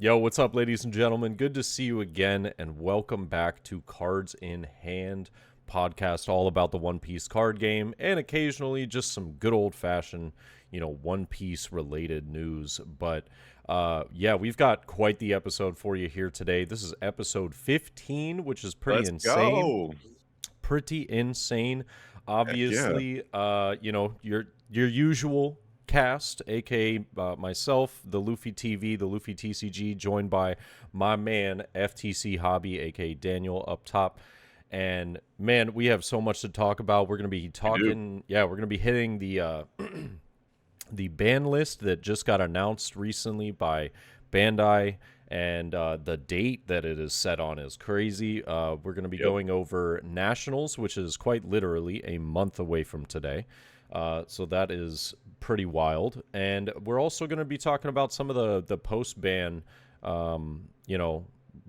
Yo, what's up, ladies and gentlemen? Good to see you again, and welcome back to Cards in Hand podcast, all about the One Piece card game, and occasionally just some good old-fashioned, One Piece related news. But yeah, we've got quite the episode for you here today. This is episode 15, which is pretty Let's insane. go. Pretty insane. Heck yeah. Obviously, your usual cast, aka myself, the Luffy TV, the Luffy TCG, joined by my man FTC Hobby, aka Daniel, up top. And man, we have so much to talk about. We're gonna be talking, we're gonna be hitting the the ban list that just got announced recently by Bandai. And the date that it is set on is crazy. We're going to be going over Nationals, which is quite literally a month away from today. So that is pretty wild. And we're also going to be talking about some of the post-ban,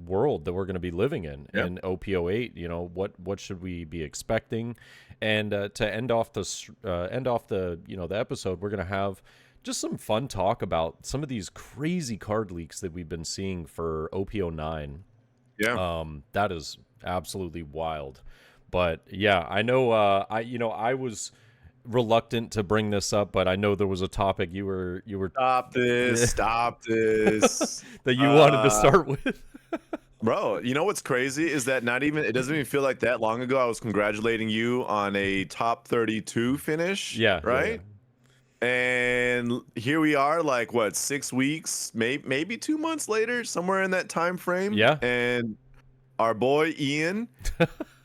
world that we're going to be living in OP08. What should we be expecting? And to end off the episode, we're going to have just some fun talk about some of these crazy card leaks that we've been seeing for OP09. Yeah. That is absolutely wild. But yeah, I know I was reluctant to bring this up, but I know there was a topic you were Stop this. that you wanted to start with. Bro, you know what's crazy is that it doesn't even feel like that long ago I was congratulating you on a top 32 finish. Yeah. Right? Yeah. And here we are, like what, 6 weeks, maybe 2 months later, somewhere in that time frame. Yeah. And our boy Ian,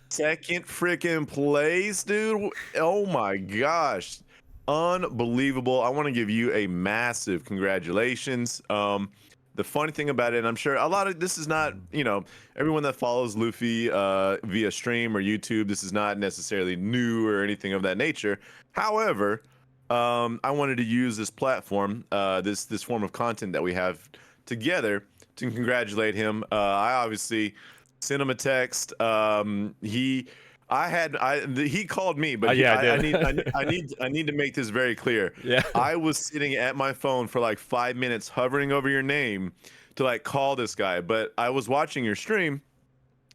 second freaking place, dude. Oh my gosh. Unbelievable. I want to give you a massive congratulations. The funny thing about it, and I'm sure a lot of this is not, everyone that follows Luffy via stream or YouTube, this is not necessarily new or anything of that nature. However, I wanted to use this platform, this form of content that we have together to congratulate him. I obviously sent him a text. He called me, but I need to make this very clear. Yeah. I was sitting at my phone for like 5 minutes, hovering over your name to like call this guy. But I was watching your stream,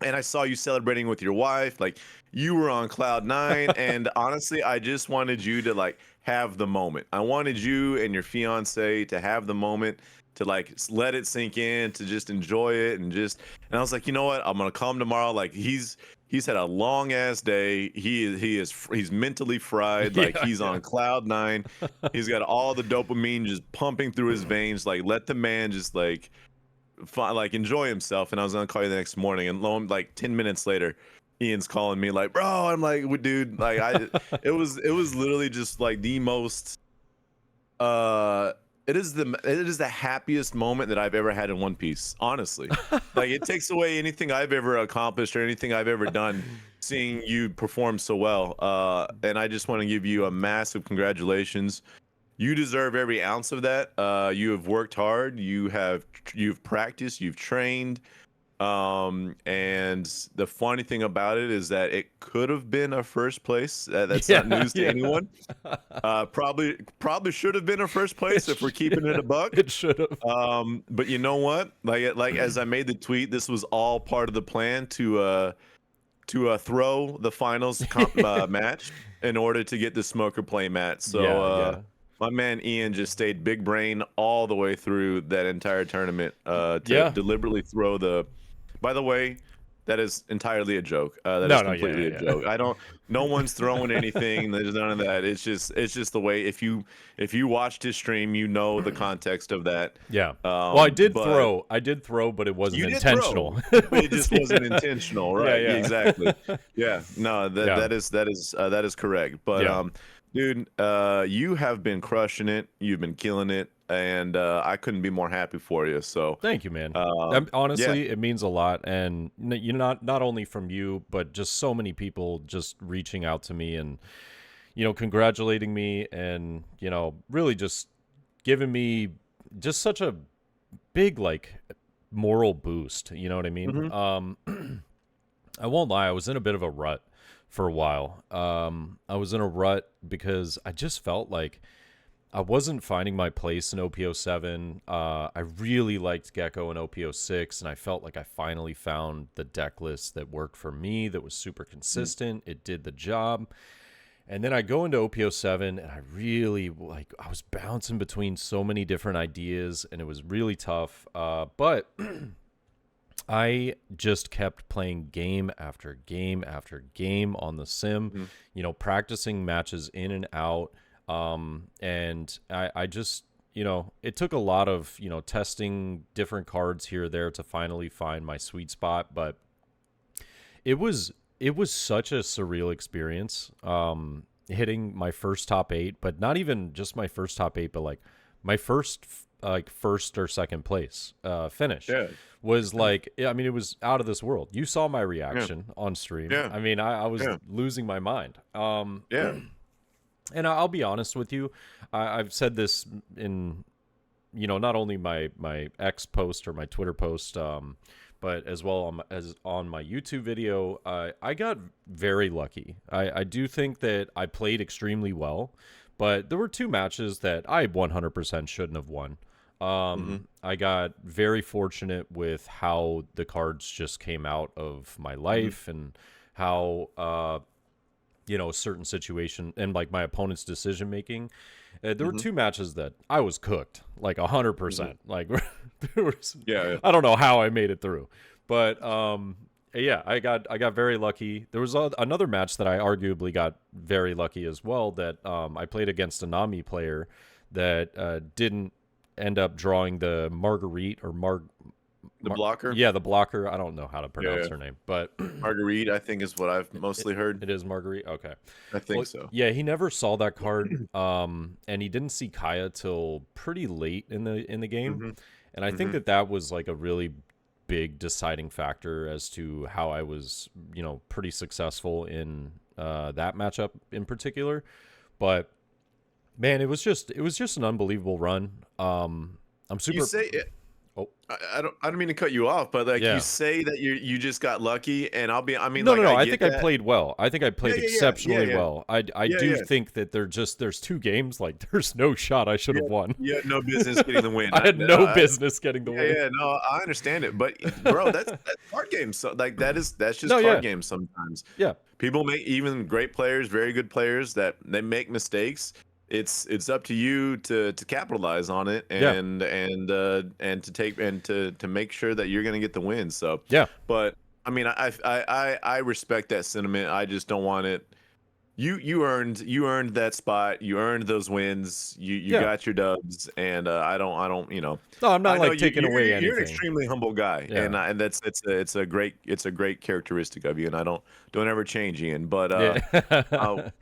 and I saw you celebrating with your wife. Like, you were on cloud nine, and honestly, I just wanted you to like have the moment. I wanted you and your fiance to have the moment, to like let it sink in, to just enjoy it, and I was like, you know what? I'm gonna call him tomorrow. Like, he's had a long ass day. He's mentally fried. Like, he's on cloud nine. He's got all the dopamine just pumping through his veins. Like, let the man just like enjoy himself. And I was gonna call you the next morning, and lo, like 10 minutes later, Ian's calling me like, bro. I'm like, dude, like it was literally just like the most it is the happiest moment that I've ever had in One Piece, honestly. Like, it takes away anything I've ever accomplished or anything I've ever done, seeing you perform so well. And I just want to give you a massive congratulations. You deserve every ounce of that. You have worked hard. You've practiced. You've trained. And the funny thing about it is that it could have been a first place. That's not news to anyone. Probably should have been a first place if we're keeping it a buck. It should have. But you know what? Like as I made the tweet, this was all part of the plan to throw the finals match in order to get the smoker play match. So my man Ian just stayed big brain all the way through that entire tournament to deliberately throw the. By the way, that is entirely a joke. That is completely a joke. No one's throwing anything. There's none of that. It's just the way. If you watched his stream, you know the context of that. Yeah. Well, I did throw, but it wasn't intentional. It just wasn't intentional, right? Yeah. Exactly. Yeah. No, that is correct. But dude, you have been crushing it. You've been killing it. And I couldn't be more happy for you. So thank you, man. Honestly, it means a lot, and not only from you, but just so many people just reaching out to me and congratulating me, and really just giving me just such a big like moral boost. You know what I mean? Mm-hmm. I won't lie, I was in a bit of a rut for a while. I was in a rut because I just felt like I wasn't finding my place in OP07. I really liked Gecko in OP06, and I felt like I finally found the deck list that worked for me, that was super consistent. It did the job. And then I go into OP07, and I really, like, I was bouncing between so many different ideas, and it was really tough. But I just kept playing game after game after game on the sim, practicing matches in and out. And I just, it took a lot of, testing different cards here or there to finally find my sweet spot. But it was such a surreal experience, hitting my first top 8, but not even just my first top 8, but like my first or second place finish. Yeah. Was like, I mean, it was out of this world. You saw my reaction on stream. Yeah. I mean, I was losing my mind. Yeah. And I'll be honest with you. I've said this in, not only my X post or my Twitter post, but as well as on my YouTube video. I got very lucky. I do think that I played extremely well, but there were 2 matches that I 100% shouldn't have won. I got very fortunate with how the cards just came out of my life, and how certain situation and like my opponent's decision making. There were 2 matches that I was cooked like 100%. Like there was, I don't know how I made it through, but I got very lucky. There was another match that I arguably got very lucky as well, that I played against a Nami player that didn't end up drawing the Marguerite or the blocker. Yeah, the blocker. I don't know how to pronounce her name, but Marguerite, I think, is what I've mostly heard. It is Marguerite. Okay, I think so. Yeah, he never saw that card, and he didn't see Kaya till pretty late in the game, and I think that was like a really big deciding factor as to how I was, pretty successful in that matchup in particular. But man, it was just an unbelievable run. I'm super. You say it. Oh, I don't mean to cut you off, but like you say that you just got lucky, and I mean, no, like, no. I think I played well. I think I played exceptionally well. I do yeah. think that there's 2 games, like there's no shot I should have won. You had no business getting the win. I had no business getting the win. Yeah, no, I understand it, but bro, that's card games. So like that's just card games sometimes. Yeah, people make, even great players, very good players, that they make mistakes. It's up to you to capitalize on it and to take and to make sure that you're going to get the win. So but I mean, I respect that sentiment. I just don't want it. You earned that spot. You earned those wins. You got your dubs, and I don't. No, I'm not like taking away anything. You're an extremely humble guy, and it's a great characteristic of you, and I don't ever change, Ian. But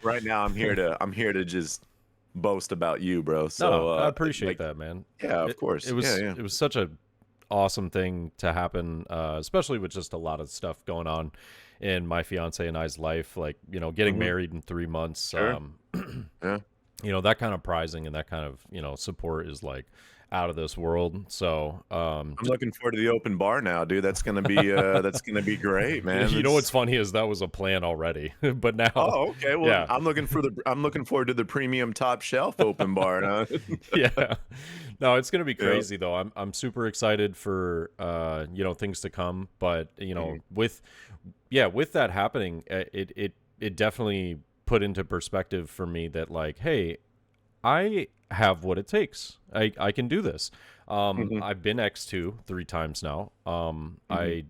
right now I'm here to just boast about you, bro. So I appreciate that, man. Yeah, of course. It was such a awesome thing to happen, especially with just a lot of stuff going on in my fiance and I's life, like, getting married in 3 months. Sure. That kind of prizing and that kind of, support is like out of this world. So I'm looking forward to the open bar now, dude. That's gonna be great, man. You know what's funny is that was a plan already, but now. Oh, okay. Well, I'm looking forward to the premium top shelf open bar. Huh? Yeah. No, it's gonna be crazy though. I'm super excited for things to come, but with that happening, it definitely put into perspective for me that, like, hey, I have what it takes. I can do this. I've been X2 3 times now. I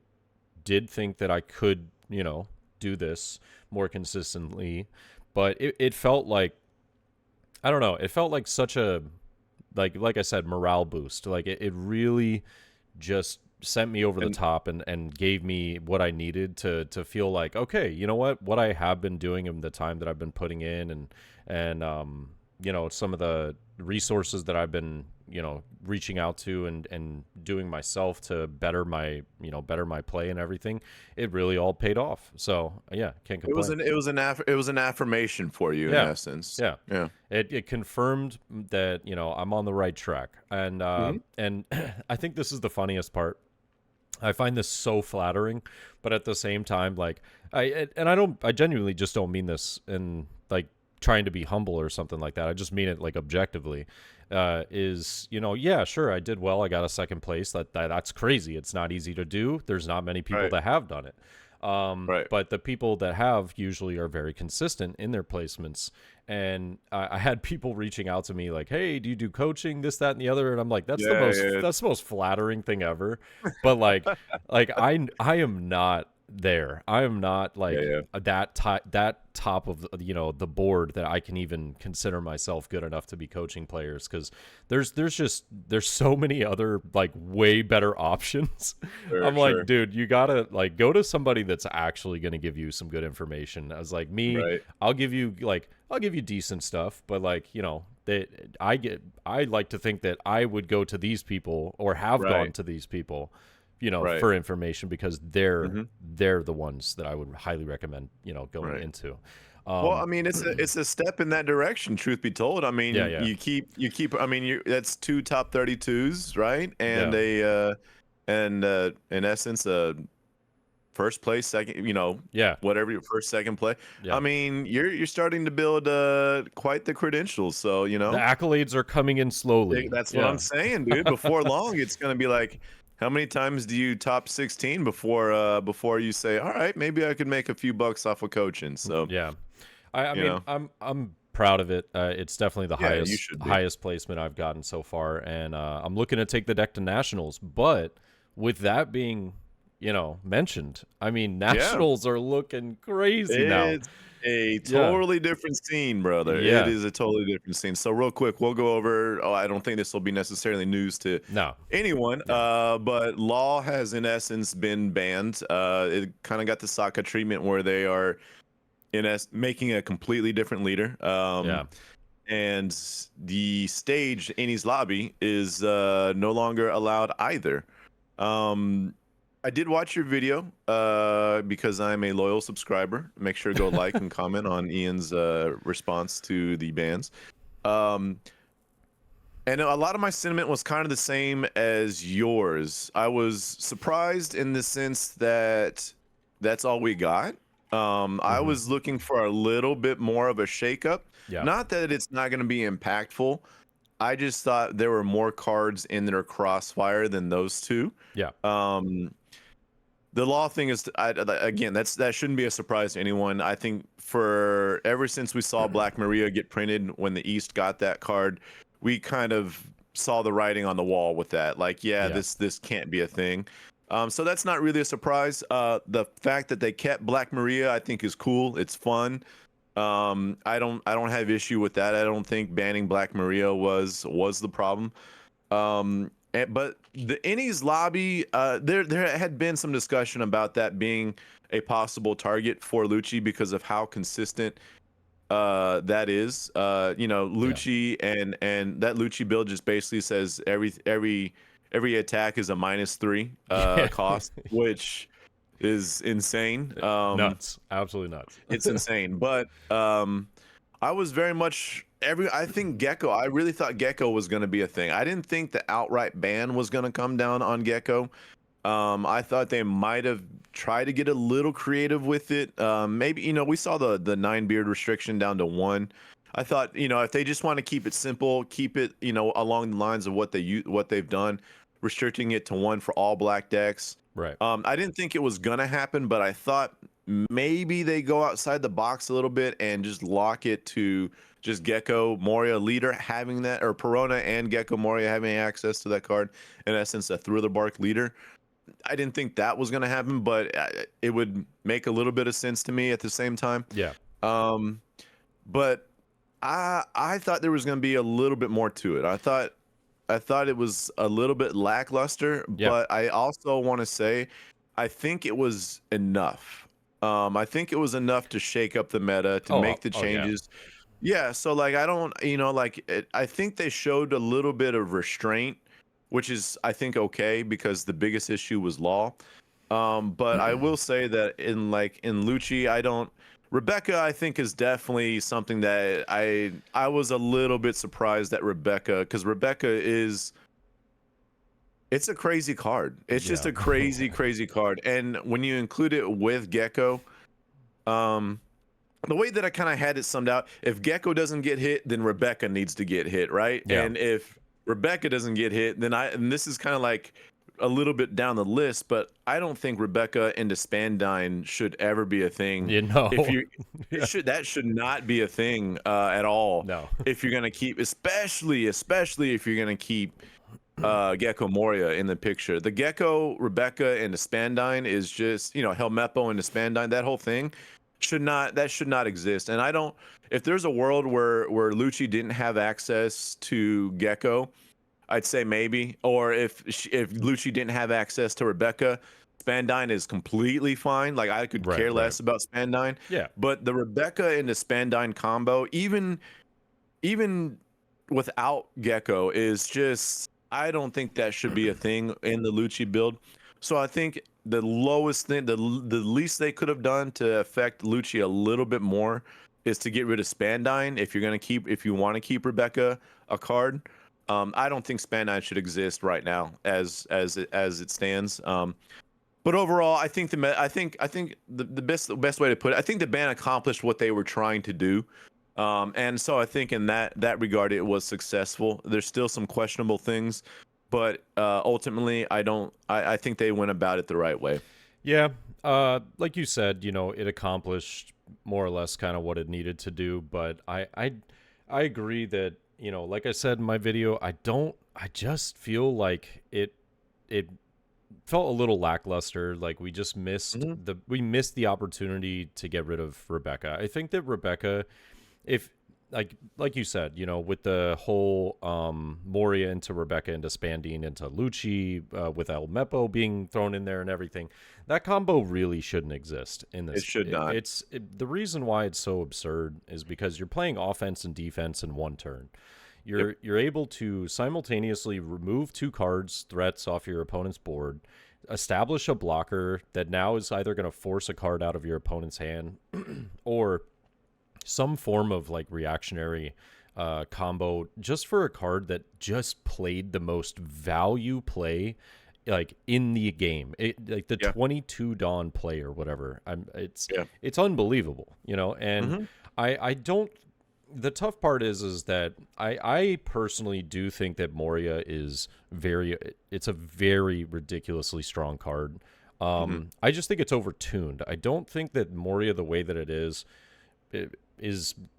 did think that I could, do this more consistently, but it felt like, I don't know, it felt like such a, like I said, morale boost. Like it really just sent me over the top and gave me what I needed to feel like, okay, you know what I have been doing in the time that I've been putting in, and some of the resources that I've been, reaching out to and doing myself to better my play and everything, it really all paid off. So yeah, can't complain. It was an affirmation for you, in essence. Yeah. It confirmed that, I'm on the right track. And and I think this is the funniest part. I find this so flattering, but at the same time, like I genuinely just don't mean this in like trying to be humble or something like that. I just mean it like objectively. Is, yeah, sure, I did well. I got a second place. That's crazy. It's not easy to do. There's not many people Right. that have done it. Right. But the people that have usually are very consistent in their placements. And I had people reaching out to me like, "Hey, do you do coaching? This, that, and the other." And I'm like, Yeah. Yeah. that's the most flattering thing ever. But like I am not there. I am not like Yeah. that top of the board that I can even consider myself good enough to be coaching players, because there's so many other like way better options. Sure. I'm like, Sure. dude, you gotta like go to somebody that's actually gonna give you some good information. I was like, me, Right. I'll give you decent stuff, but like, I like to think that I would go to these people or have gone Right. to these people, Right. for information, because they're Hmm. they're the ones that I would highly recommend, going Right. into. Well, I Um, mean, it's a step in that direction. Truth be told, I yeah, mean, yeah, you keep. I mean, that's two top 32s, right? And yeah, in essence, first place, second, yeah, whatever your first, second play. I yeah. mean, you're starting to build quite the credentials. So The accolades are coming in slowly. that's what I'm Yeah. saying, dude. Before long, it's gonna be like, how many times do you top 16 before you say, all right, maybe I could make a few bucks off of coaching? So Yeah. I you mean, know, I'm proud of it. It's definitely the yeah, you highest should be. highest placement I've gotten so far, and I'm looking to take the deck to nationals. But with that being, mentioned, I mean, Yeah. nationals are looking crazy now. It's a Yeah, totally different scene, brother. It yeah, is a totally different scene. So real quick, we'll go over. Oh, I don't think this will be necessarily news to no, anyone. yeah, But Law has in essence been banned. It kind of got the Sokka treatment where they are making a completely different leader. yeah, And the stage Eni's lobby is no longer allowed either. Um, I did watch your video because I'm a loyal subscriber. Make sure to go like and comment on Ian's response to the bans. Um, and a lot of my sentiment was kind of the same as yours. I was surprised in the sense that that's all we got. I hmm, was looking for a little bit more of a shakeup. yeah, Not that it's not going to be impactful. I just thought there were more cards in their crossfire than those two. yeah, Um, the Law thing is, again, that shouldn't be a surprise to anyone. I think for ever since we saw Black Maria get printed when the East got that card, we kind of saw the writing on the wall with that. Like, yeah, yeah, this can't be a thing. So that's not really a surprise. The fact that they kept Black Maria, I think, is cool. It's fun. I don't have issue with that. I don't think banning Black Maria was the problem. But the Innies lobby, there had been some discussion about that being a possible target for Lucci because of how consistent that is. yeah, Lucci and that Lucci build just basically says every attack is a -3 yeah. cost, which is insane. Nuts, absolutely nuts. It's insane. But I was very much I think Gecko. I really thought Gecko was going to be a thing. I didn't think the outright ban was going to come down on Gecko. I thought they might have tried to get a little creative with it. Maybe we saw the 9 beard restriction down to 1. I thought if they just want to keep it simple, keep it along the lines of what they've done, restricting it to 1 for all black decks. Right. I didn't think it was gonna happen, but I thought maybe they go outside the box a little bit and just lock it to just Gecko Moria leader having that, or Perona and Gecko Moria having access to that card. In essence, a Thriller Bark leader. I didn't think that was gonna happen, but it would make a little bit of sense to me at the same time. Yeah. Um, but I thought there was gonna be a little bit more to it. I thought it was a little bit lackluster, Yeah. but I also want to say I think it was enough. I think it was enough to shake up the meta, to make the Oh yeah. changes. Yeah, so like I don't, I think they showed a little bit of restraint, which is I think okay because the biggest issue was Law. But I will say that in Lucci, I don't. Rebecca, I think, is definitely something that I was a little bit surprised at Rebecca, because Rebecca it's a crazy card. It's just Yeah. a crazy, crazy card. And when you include it with Gecko, um, the way that I kind of had it summed out, if Gecko doesn't get hit, then Rebecca needs to get hit, right? Yeah. And if Rebecca doesn't get hit, then and this is kind of like a little bit down the list, but I don't think Rebecca into Spandine should ever be a thing. You know. If you Yeah. that should not be a thing at all. No. If you're gonna keep, especially if you're gonna keep Gecko Moria in the picture. The Gecko, Rebecca, and the Spandine is just, Helmeppo and the Spandine, that whole thing should not exist. And I don't, if there's a world where Lucci didn't have access to Gecko, I'd say maybe. Or if Lucci didn't have access to Rebecca, Spandine is completely fine. Like, I could care less about Spandine. Yeah. But the Rebecca and the Spandine combo, even without Gecko, is just, I don't think that should be a thing in the Lucci build. So I think the lowest thing, the least they could have done to affect Lucci a little bit more is to get rid of Spandine. If you want to keep Rebecca a card, I don't think Spandine should exist right now as it stands. But overall, I think the best way to put it, I think the ban accomplished what they were trying to do. And so I think in that regard, it was successful. There's still some questionable things, but ultimately, I think they went about it the right way. Yeah. Like you said, it accomplished more or less kind of what it needed to do. But I agree that, like I said in my video, I just feel like it felt a little lackluster. Like we just missed the opportunity to get rid of Rebecca. I think that Rebecca, if like you said, with the whole Moria into Rebecca into Spandine into Lucci, with Helmeppo being thrown in there and everything, that combo really shouldn't exist in this. It should not. The reason why it's so absurd is because you're playing offense and defense in one turn. You're able to simultaneously remove 2 cards, threats off your opponent's board, establish a blocker that now is either going to force a card out of your opponent's hand or some form of like reactionary combo just for a card that just played the most value play like in the game. Like the 22 Dawn play or whatever. It's unbelievable, and I don't. The tough part is that I personally do think that Moria is it's a very ridiculously strong card. I just think it's overtuned. I don't think that Moria, the way that it is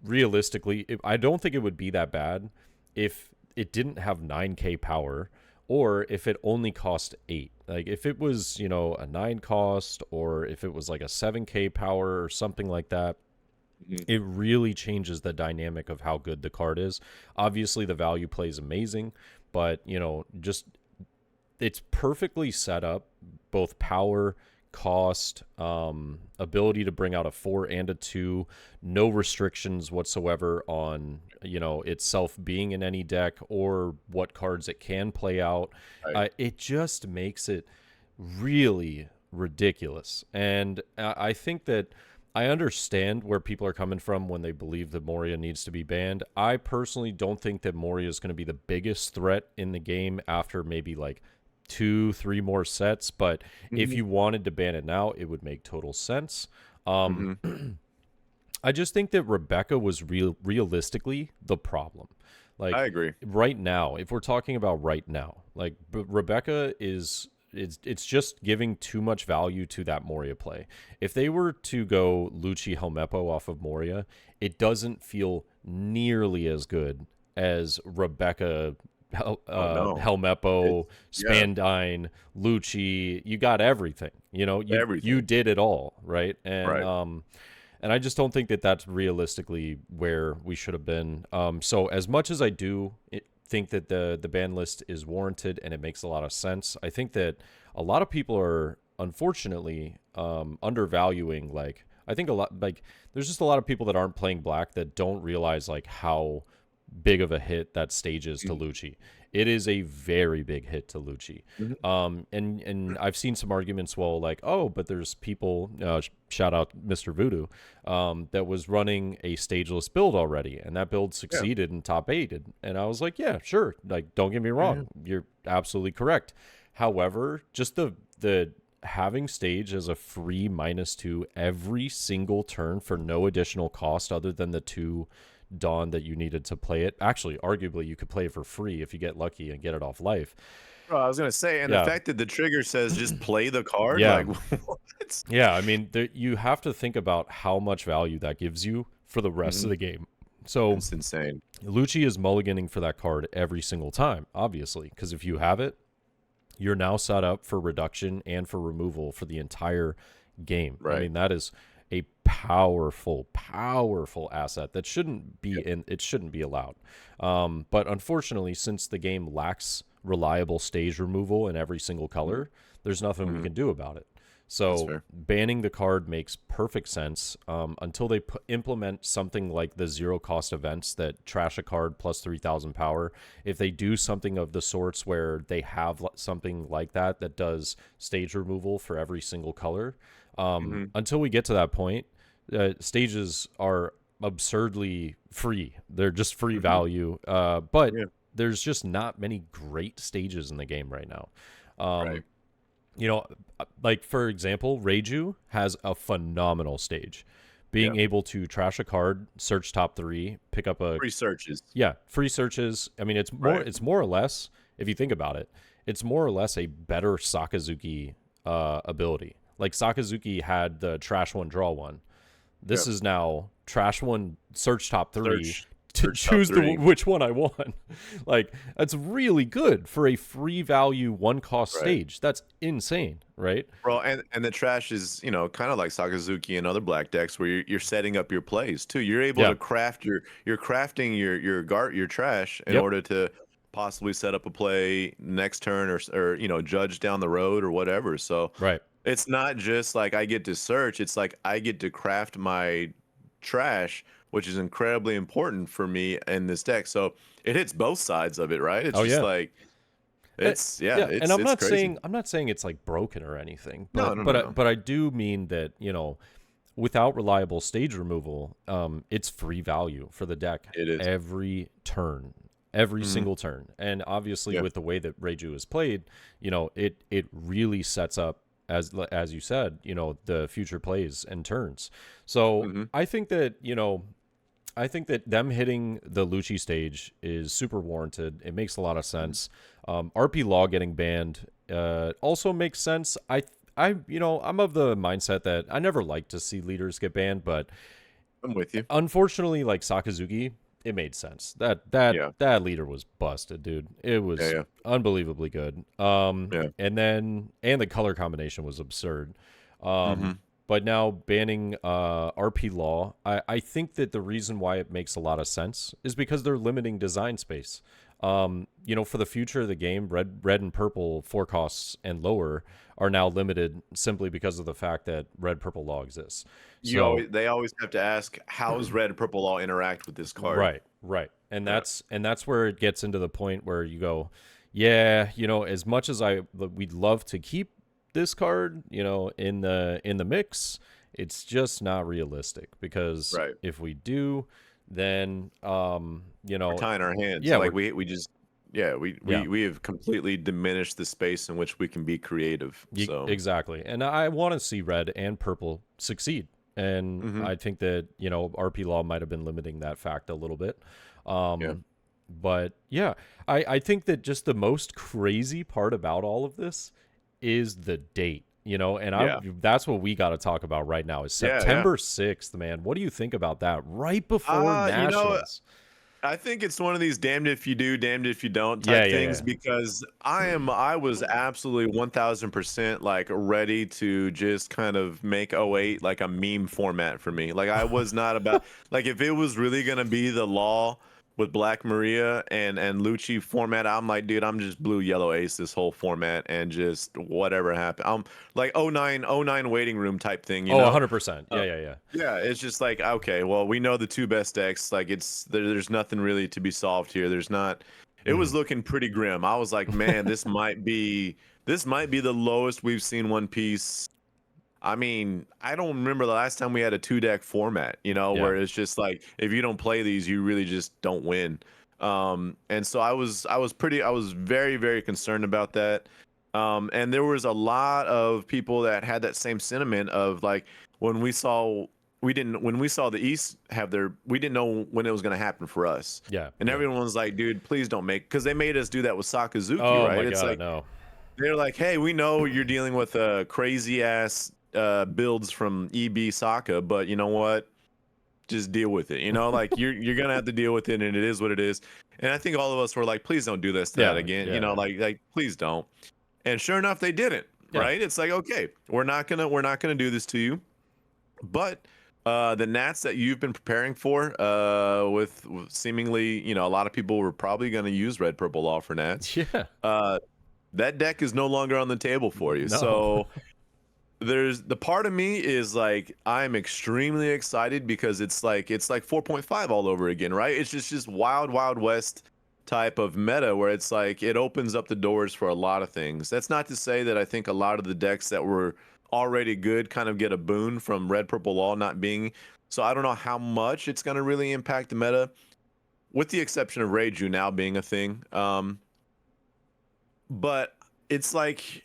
realistically, I don't think it would be that bad if it didn't have 9k power or if it only cost 8. Like if it was, a 9 cost or if it was like a 7k power or something like that. It really changes the dynamic of how good the card is. Obviously, the value play is amazing, but, just it's perfectly set up, both power, cost, ability to bring out a 4 and a 2, no restrictions whatsoever on, itself being in any deck or what cards it can play out. Right. It just makes it really ridiculous. And I think that I understand where people are coming from when they believe that Moria needs to be banned. I personally don't think that Moria is going to be the biggest threat in the game after maybe like 2-3 more sets. But if you wanted to ban it now, it would make total sense. I just think that Rebecca was realistically the problem. Like, I agree. Right now, if we're talking about right now, like Rebecca is... It's just giving too much value to that Moria play. If they were to go Lucci Helmeppo off of Moria, it doesn't feel nearly as good as Rebecca Helmeppo, Spandine, Lucci. You got everything. You did it all, right? And and I just don't think that that's realistically where we should have been. So as much as I do think that the ban list is warranted and it makes a lot of sense, I think that a lot of people are unfortunately undervaluing, like, I think there's just a lot of people that aren't playing black that don't realize like how big of a hit that stage is to Lucci. It is a very big hit to Lucci. And I've seen some arguments, well, like, oh, but there's people, shout out Mr. Voodoo, that was running a stageless build already, and that build succeeded in top 8. And I was like, yeah, sure. Like, don't get me wrong. You're absolutely correct. However, just the having stage as a free -2 every single turn for no additional cost other than the 2 Dawn that you needed to play it. Actually, arguably, you could play it for free if you get lucky and get it off life. Bro, I was gonna say, and the Yeah. fact that the trigger says just play the card, Yeah. like what? Yeah. I mean, you have to think about how much value that gives you for the rest of the game. So It's insane. Lucci is mulliganing for that card every single time, obviously, because if you have it, you're now set up for reduction and for removal for the entire game. Right. I mean, that is a powerful, powerful asset that shouldn't be it shouldn't be allowed. But unfortunately, since the game lacks reliable stage removal in every single color, there's nothing we can do about it. So banning the card makes perfect sense until they implement something like the zero cost events that trash a card plus 3,000 power. If they do something of the sorts where they have something like that that does stage removal for every single color, until we get to that point, stages are absurdly free. They're just free value. But there's just not many great stages in the game right now. Right. You know, like for example, Reiju has a phenomenal stage. Being able to trash a card, search top 3, pick up a free searches. Yeah, free searches. I mean, it's more or less, if you think about it, it's more or less a better Sakazuki ability. Like Sakazuki had the trash 1, draw 1. This is now trash 1, search top 3. To choose which one I want. Like, that's really good for a free value 1 cost stage. That's insane, right? Bro, and the trash is, you know, kind of like Sakazuki and other black decks where you're setting up your plays too. You're able to craft you're crafting your trash in order to possibly set up a play next turn or you know, judge down the road or whatever. So it's not just like I get to search, it's like I get to craft my trash, which is incredibly important for me in this deck. So it hits both sides of it, right? It's like it's and I'm not crazy. saying it's like broken or anything, No, but but I do mean that, you know, without reliable stage removal, it's free value for the deck every turn, every single turn. And obviously with the way that Reiju is played, you know, it really sets up, as you said, you know, the future plays and turns. So I think that, you know, I think that them hitting the Lucci stage is super warranted. It makes a lot of sense. RP Law getting banned also makes sense. You know, I'm of the mindset that I never like to see leaders get banned, but I'm with you. Unfortunately, like Sakazuki, it made sense. That leader was busted, dude. It was unbelievably good. And the color combination was absurd. But now banning RP Law, I think that the reason why it makes a lot of sense is because they're limiting design space. You know, for the future of the game, red and purple 4 costs and lower are now limited simply because of the fact that red purple law exists. So they always have to ask, how does red and purple law interact with this card? Right. And that's where it gets into the point where you go, yeah, you know, as much as we'd love to keep this card, you know, in the mix, it's just not realistic, because if we do, then you know, we're tying our hands. Like we just we have completely diminished the space in which we can be creative. So exactly. And I want to see red and purple succeed, and I think that, you know, RP Law might have been limiting that fact a little bit. But yeah, I think that just the most crazy part about all of this is the date, you know, and that's what we got to talk about right now is September 6th, man. What do you think about that? Right before Nationals. You know, I think it's one of these damned if you do, damned if you don't type things, because I was absolutely 1000% like ready to just kind of make '08 like a meme format for me. Like I was not about like, if it was really gonna be the law with Black Maria and Lucci format, I'm like, dude, I'm just blue yellow ace this whole format and just whatever happened. I'm like 09 waiting room type thing, you know? 100%. Yeah, it's just like, okay, well, we know the 2 best decks, like there's nothing really to be solved here. There's not. It was looking pretty grim. I was like, man, this might be the lowest we've seen One Piece. I mean, I don't remember the last time we had a 2-deck format, you know, where it's just like, if you don't play these, you really just don't win. And so I was very, very concerned about that. And there was a lot of people that had that same sentiment of like when we saw when we saw the East have their, we didn't know when it was going to happen for us. Yeah. And Yeah. everyone was like, dude, please don't make, because they made us do that with Sakazuki, Oh right? my It's God, like no. they're like, hey, we know you're dealing with crazy ass builds from EB Saka, but you know what? Just deal with it. You know, like you're gonna have to deal with it, and it is what it is. And I think all of us were like, please don't do this to that Yeah. again. You know, Yeah. like please don't. And sure enough, they didn't. Yeah. Right? It's like, okay, we're not gonna do this to you. But the Nats that you've been preparing for, with seemingly, you know, a lot of people were probably going to use red purple law for Nats. Yeah. Uh, that deck is no longer on the table for you. No. So there's the part of me is like I'm extremely excited because it's like 4.5 all over again, right? It's just wild west type of meta where it's like it opens up the doors for a lot of things. That's not to say that I think a lot of the decks that were already good kind of get a boon from red purple law not being. So I don't know how much it's going to really impact the meta, with the exception of Reiju now being a thing. But it's like,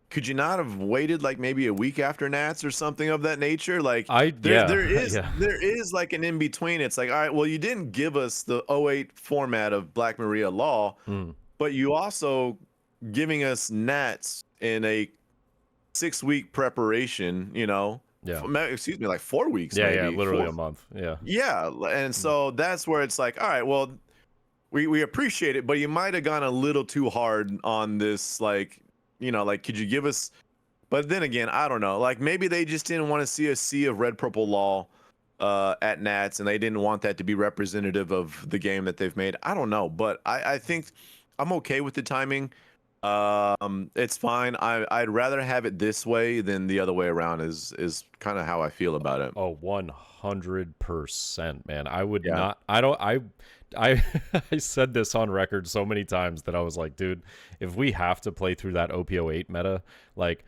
could you not have waited like maybe a week after Nats or something of that nature? Like Yeah. Yeah. there is like an in between. It's like, all right, well, you didn't give us the '08 format of Black Maria Law, Mm. but you also giving us Nats in a 6-week preparation, you know. Yeah. Excuse me, like 4 weeks Yeah. maybe. Yeah. Literally a month. Yeah. Yeah, and so that's where it's like, all right, well, we appreciate it, but you might have gone a little too hard on this, like, you know, like, could you give us? But then again, I don't know. Like maybe they just didn't want to see a sea of red purple law at Nats, and they didn't want that to be representative of the game that they've made. I don't know, but I think I'm okay with the timing. It's fine. I'd rather have it this way than the other way around. Is kind of how I feel about it. Oh, 100%, man. I would Yeah. not. I don't. I I said this on record so many times that I was like, dude, if we have to play through that OP08 meta, like,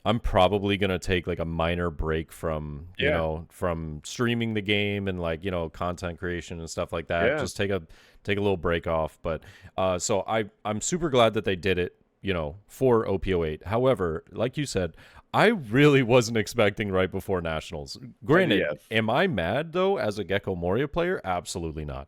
I'm probably gonna take like a minor break from, you Yeah. know, from streaming the game and, like, you know, content creation and stuff like that. Yeah. Just take a little break off. But so I'm super glad that they did it, you know, for OP08. However, like you said, I really wasn't expecting right before Nationals. Granted, Yeah. am I mad though as a Gecko Moria player? Absolutely not.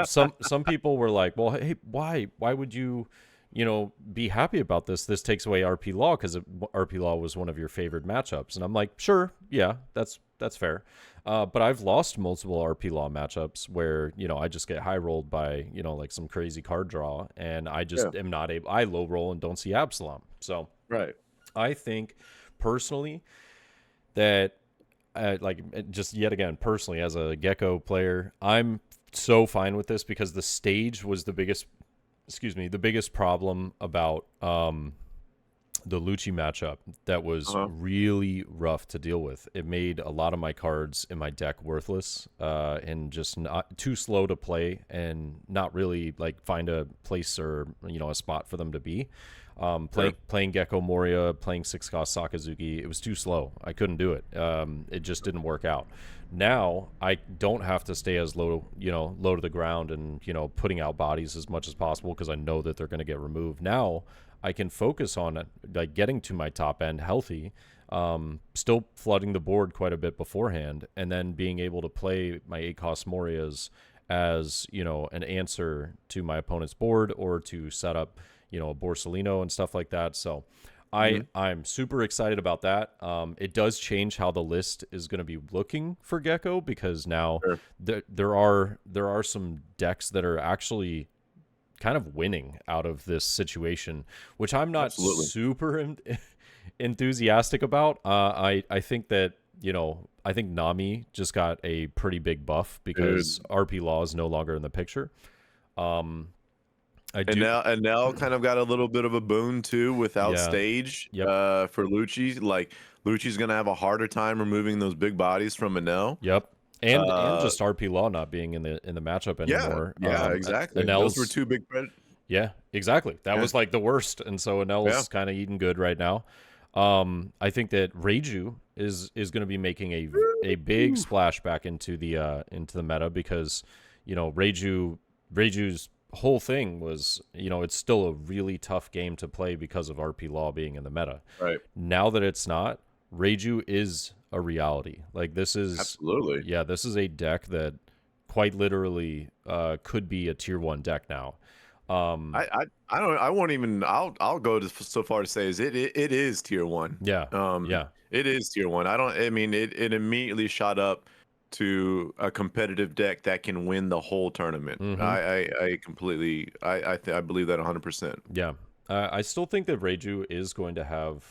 Some people were like, well, hey, why would you, you know, be happy about this? This takes away RP Law because RP Law was one of your favorite matchups. And I'm like, sure, yeah, that's fair. But I've lost multiple RP Law matchups where, you know, I just get high rolled by, you know, like some crazy card draw, and I just am not able. I low roll and don't see Absalom. So Right. I think personally that, just yet again, personally as a Gecko player, I'm so fine with this because the stage was the biggest problem about the Lucci matchup that was really rough to deal with. It made a lot of my cards in my deck worthless, and just not too slow to play, and not really like find a place or, you know, a spot for them to be. Playing Gecko Moria, playing 6-cost Sakazuki, it was too slow. I couldn't do it. It just didn't work out. Now I don't have to stay as low to the ground and, you know, putting out bodies as much as possible because I know that they're going to get removed. Now I can focus on like getting to my top end healthy, still flooding the board quite a bit beforehand, and then being able to play my 8-cost Morias as, you know, an answer to my opponent's board, or to set up, you know, a Borsalino and stuff like that. So I'm super excited about that. It does change how the list is going to be looking for Gecko, because now there are some decks that are actually kind of winning out of this situation, which I'm not super enthusiastic about. I think that, you know, I think Nami just got a pretty big buff because RP Law is no longer in the picture. And now kind of got a little bit of a boon too without stage for Lucci. Like Lucci's gonna have a harder time removing those big bodies from Enel. Yep. And just RP Law not being in the matchup anymore. Yeah, exactly. Enel's, those were two big Yeah, exactly. That was like the worst. And so Enel's kind of eating good right now. I think that Reiju is going to be making a big splash back into the meta, because, you know, Reiju's whole thing was, it's still a really tough game to play because of RP Law being in the meta. Right. Now that it's not, Reiju is a reality. Like this is, Absolutely. yeah, this is a deck that quite literally could be a tier 1 deck now. I don't, I won't even, I'll go so far to say is it is tier 1. Yeah, yeah. It is tier 1. I mean, it immediately shot up to a competitive deck that can win the whole tournament. I completely, I believe that 100%. Yeah. I still think that Reiju is going to have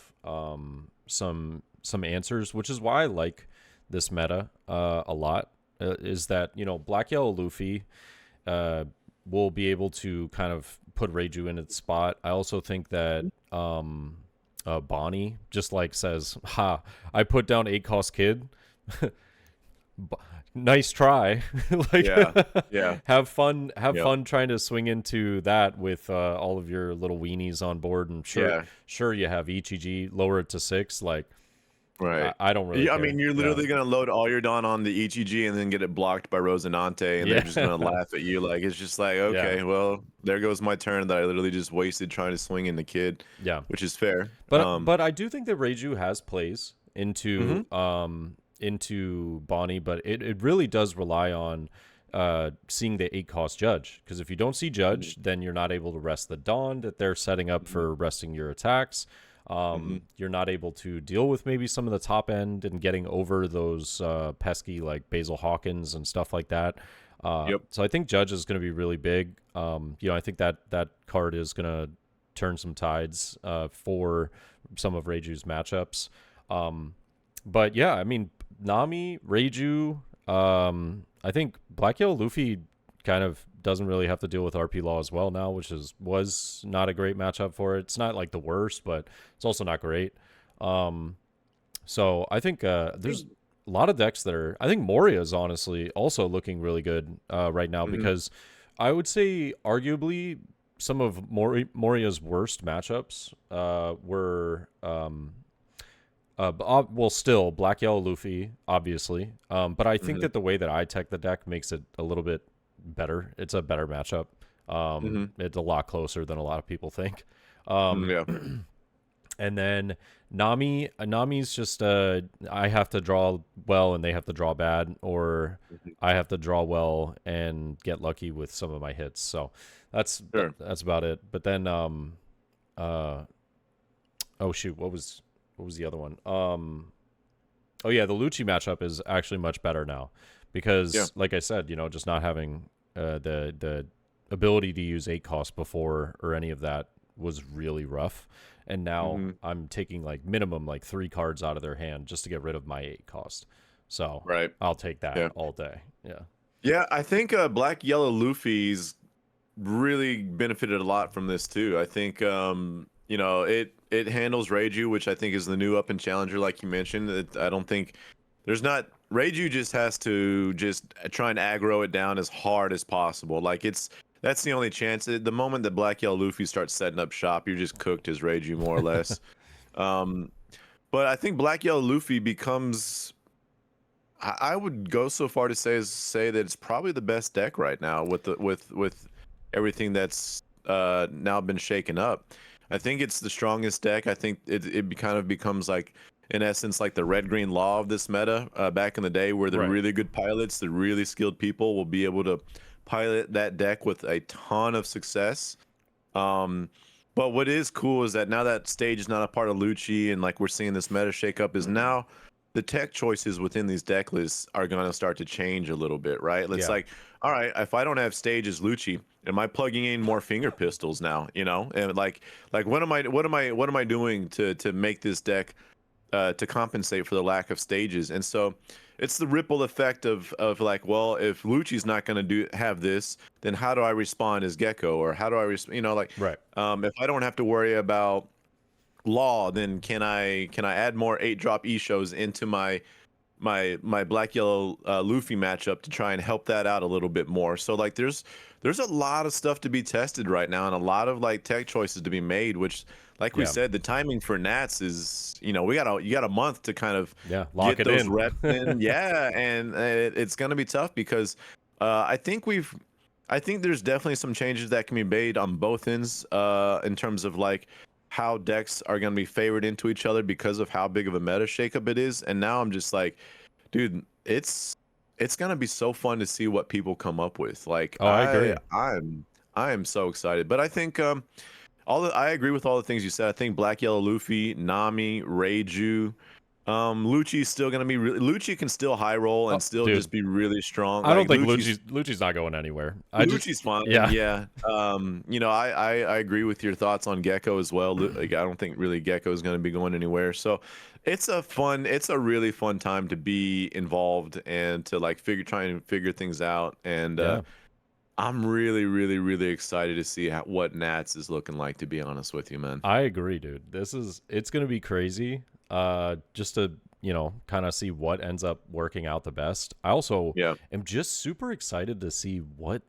some answers, which is why I like this meta a lot. Is that, Black Yellow Luffy will be able to kind of put Reiju in its spot. I also think that Bonnie just like says, "Ha! I put down 8-cost kid. Nice try." Like, yeah. have fun Yep. fun trying to swing into that with all of your little weenies on board. And sure you have ETG, lower it to 6. Like, Right. I don't really I care. mean, you're literally gonna load all your Dawn on the ETG and then get it blocked by Rosinante, and they're just gonna laugh at you. Like, it's just like, okay, well, there goes my turn that I literally just wasted trying to swing in the kid. Yeah, which is fair. but I do think that Reiju has plays into into Bonnie, but it really does rely on seeing the 8-cost judge, because if you don't see judge, then you're not able to rest the Dawn that they're setting up for resting your attacks. You're not able to deal with maybe some of the top end and getting over those pesky like Basil Hawkins and stuff like that. So I think Judge is going to be really big. I think that card is going to turn some tides for some of Reiju's matchups. But yeah, I mean, Nami, Reiju, I think Black Yellow Luffy kind of doesn't really have to deal with RP Law as well now, which was not a great matchup for it. It's not like the worst, but it's also not great. So I think there's a lot of decks that are, I think Moria is honestly also looking really good right now, because I would say arguably some of Moria's worst matchups were still Black Yellow Luffy, obviously. But I think that the way that I tech the deck makes it a little bit better. It's a better matchup. It's a lot closer than a lot of people think. And then Nami's just I have to draw well and they have to draw bad, or I have to draw well and get lucky with some of my hits. So that's about it. But then oh shoot, what was the other one? Oh yeah, the Lucci matchup is actually much better now, because like I said, just not having the ability to use 8-cost before or any of that was really rough. And now I'm taking like minimum like 3 cards out of their hand just to get rid of my 8-cost. So I'll take that all day. Yeah, I think Black Yellow Luffy's really benefited a lot from this too. I think it handles Reiju, which I think is the new up and challenger, like you mentioned. I don't think there's not, Reiju just has to just try and aggro it down as hard as possible. Like that's the only chance. The moment that Black Yellow Luffy starts setting up shop, you're just cooked as Reiju, more or less. But I think Black Yellow Luffy becomes, I would go so far to say that it's probably the best deck right now with everything that's now been shaken up. I think it's the strongest deck. I think it kind of becomes like, in essence, like the red-green law of this meta back in the day, where the really good pilots, the really skilled people will be able to pilot that deck with a ton of success. But what is cool is that now that stage is not a part of Lucci, and like we're seeing this meta shake up, is now the tech choices within these deck lists are going to start to change a little bit, right? It's like, all right, if I don't have stage as Lucci, am I plugging in more finger pistols now? And like what am I doing to make this deck to compensate for the lack of stages? And so it's the ripple effect of like, well, if Lucci's not going to have this, then how do I respond as Gecko, or how do I if I don't have to worry about Law, then can I add more 8-drop E-shows into my Black Yellow Luffy matchup to try and help that out a little bit more? So like there's a lot of stuff to be tested right now, and a lot of like tech choices to be made, which, like we said, the timing for Nats is, you got a month to kind of lock get it those in. reps in. And it's gonna be tough, because I think I think there's definitely some changes that can be made on both ends, in terms of like how decks are going to be favored into each other because of how big of a meta shakeup it is. And now I'm just like, dude, it's gonna be so fun to see what people come up with. Like Oh, I agree. I am so excited. But I think I agree with all the things you said. I think Black Yellow Luffy, Nami, Reiju, Lucci's still gonna be Lucci can still high roll Oh, and still dude, just be really strong. I don't Like think Lucci's not going anywhere. I just Lucci's fine. yeah. Yeah. You know, I agree with your thoughts on Gecko as well. Like, I don't think really Gecko is going to be going anywhere. So it's a really fun time to be involved and to like try and figure things out. And Yeah. I'm really, really, really excited to see what Nats is looking like, to be honest with you, man. I agree, dude. It's gonna be crazy. Just to, kind of see what ends up working out the best. I also Yeah. am just super excited to see what,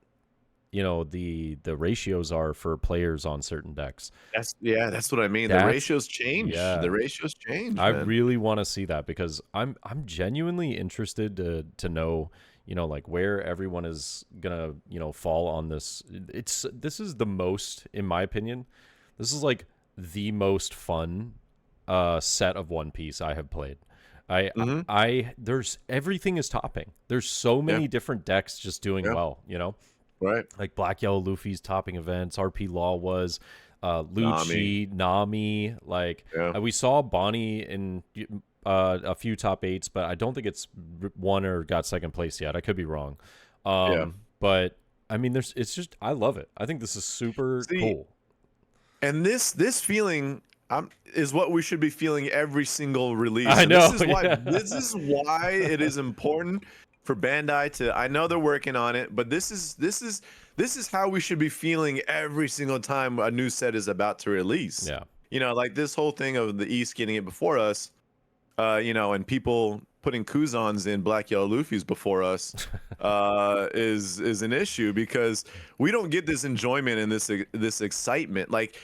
the ratios are for players on certain decks. That's what I mean. The That's ratios change. yeah. The ratios change, I man. really want to see that because I'm genuinely interested to know, like where everyone is gonna, fall on this. This is the most, in my opinion, this is like the most fun set of One Piece I have played. Mm-hmm. There's everything is topping. There's so Yeah. many different decks just doing Yeah. well, Right. like Black Yellow Luffy's topping events. RP Law was Lucci, Nami. Like Yeah. we saw Bonnie in a few top eights, but I don't think it's won or got second place yet. I could be wrong. Yeah. But I mean, it's just I love it. I think this is super See, cool. and this feeling is what we should be feeling every single release. I And know. this Yeah. is why it is important for Bandai to. I know they're working on it, but this is how we should be feeling every single time a new set is about to release. Yeah. You know, like this whole thing of the East getting it before us, and people putting Kuzans in Black Yellow Luffy's before us, is an issue because we don't get this enjoyment and this excitement. Like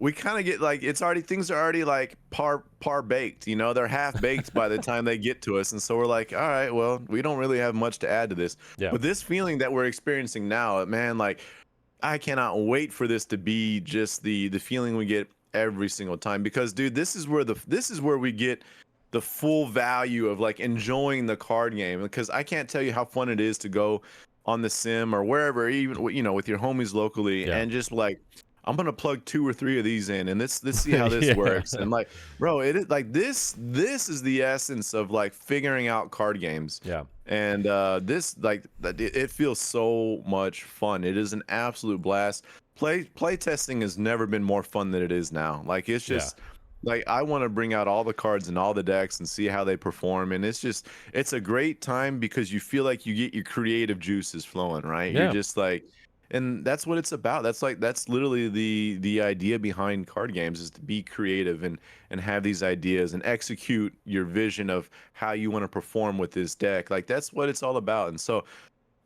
we kind of get like things are already like par baked. You know, they're half baked by the time they get to us, and so we're like, all right, well, we don't really have much to add to this. Yeah. But this feeling that we're experiencing now, man, like I cannot wait for this to be just the feeling we get every single time because dude, this is where we get the full value of like enjoying the card game because I can't tell you how fun it is to go on the sim or wherever, even with your homies locally, Yeah. and just like I'm gonna plug 2 or 3 of these in and let's see how this Yeah. works. And like, bro, it is like this is the essence of like figuring out card games. Yeah. And this like it feels so much fun. It is an absolute blast. Play testing has never been more fun than it is now. Like it's just like I want to bring out all the cards and all the decks and see how they perform. And it's a great time because you feel like you get your creative juices flowing, right? Yeah. You're just like, and that's what it's about. That's literally the idea behind card games is to be creative and have these ideas and execute your vision of how you want to perform with this deck. Like that's what it's all about. And so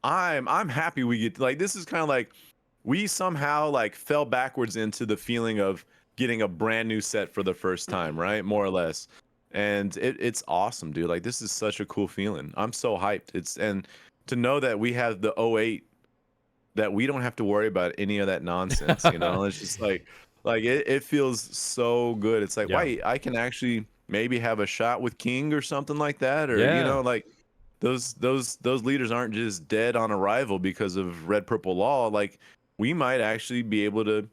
I'm happy we get like this is kind of like we somehow like fell backwards into the feeling of getting a brand new set for the first time, right? More or less. And it's awesome, dude. Like this is such a cool feeling. I'm so hyped. And to know that we have the '08, that we don't have to worry about any of that nonsense, It's just like it feels so good. It's like, Yeah. wait, I can actually maybe have a shot with King or something like that, or Yeah. like those leaders aren't just dead on arrival because of red purple law. Like we might actually be able to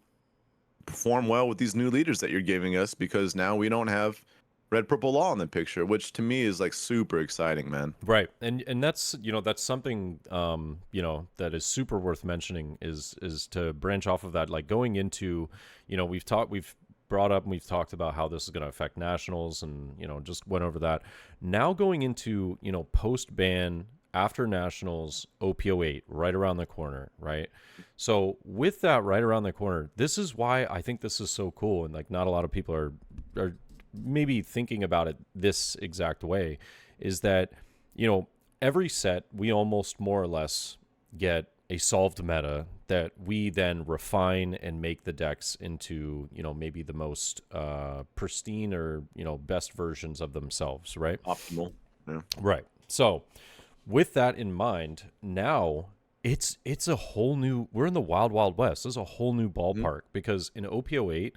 perform well with these new leaders that you're giving us because now we don't have red purple law in the picture, which to me is like super exciting, man. Right. And that's, that's something, that is super worth mentioning is to branch off of that, like going into, we've brought up and we've talked about how this is going to affect nationals and, just went over that. Now going into, post ban after nationals, OP08 right around the corner. Right. So with that right around the corner, this is why I think this is so cool. And like, not a lot of people are maybe thinking about it this exact way, is that, every set we almost more or less get a solved meta that we then refine and make the decks into, maybe the most pristine or, best versions of themselves, right? Optimal. Yeah. Right. So with that in mind, now it's a whole new, we're in the wild wild west. This is a whole new Mhm. ballpark because in OP08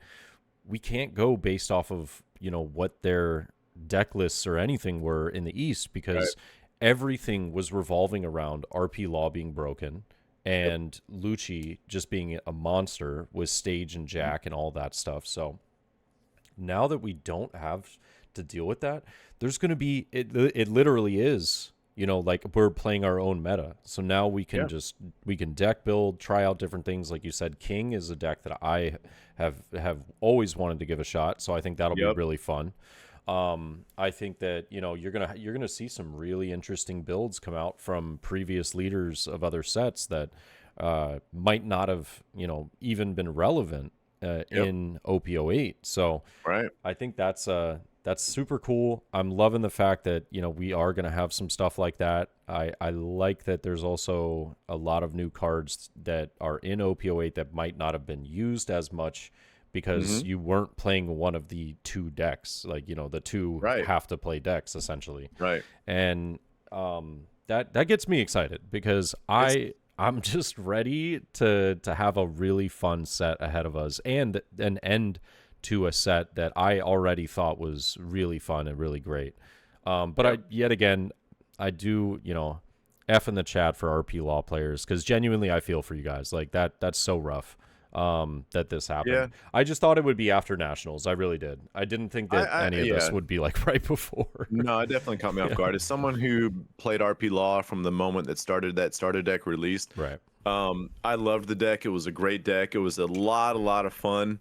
we can't go based off of, what their deck lists or anything were in the East Right. because everything was revolving around RP Law being broken Yep. and Lucci just being a monster with Stage and Mhm. Jack and all that stuff. So now that we don't have to deal with that, there's going to be it literally is, like we're playing our own meta. So now Yeah. we can deck build, try out different things. Like you said, King is a deck that I have always wanted to give a shot. So I think that'll be Yep. really fun. I think that you're gonna see some really interesting builds come out from previous leaders of other sets that might not have even been relevant Yep. in OP08. So Right. I think that's super cool. I'm loving the fact that we are gonna have some stuff like that. I like that there's also a lot of new cards that are in OP08 that might not have been used as much because Hmm. you weren't playing one of the two decks, like the two Right. have to play decks essentially, Right. and that gets me excited because It's I'm just ready to have a really fun set ahead of us and an end to a set that I already thought was really fun and really great. But yep. yet again, I do, F in the chat for RP Law players because genuinely I feel for you guys. Like that's so rough that this Yeah. happened. I just thought it would be after Nationals. I really did. I didn't think that any of this Yeah. would be like right before. No, it definitely caught me off Yeah. guard. As someone who played RP Law from the moment that starter deck released, Right. I loved the deck. It was a great deck. It was a lot of fun.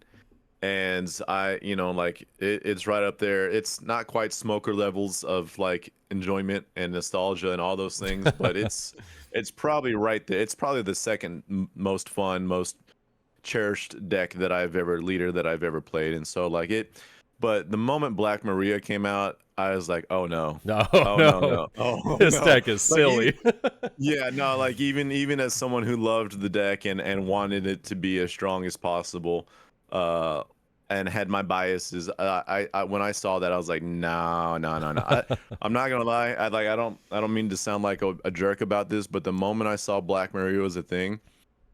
And like it's right up there. It's not quite smoker levels of like enjoyment and nostalgia and all those things, but it's probably right there. It's probably the second most fun, most cherished deck leader that I've ever played. And so like but the moment Black Maria came out, I was like, oh no. No, Oh no, no. no. Oh This no. deck is Like silly. yeah, no, like even as someone who loved the deck and wanted it to be as strong as possible, uh, and had my biases, I when I saw that I was like, no, no, no, no. I'm not gonna lie. I don't mean to sound like a jerk about this, but the moment I saw Black Mario was a thing,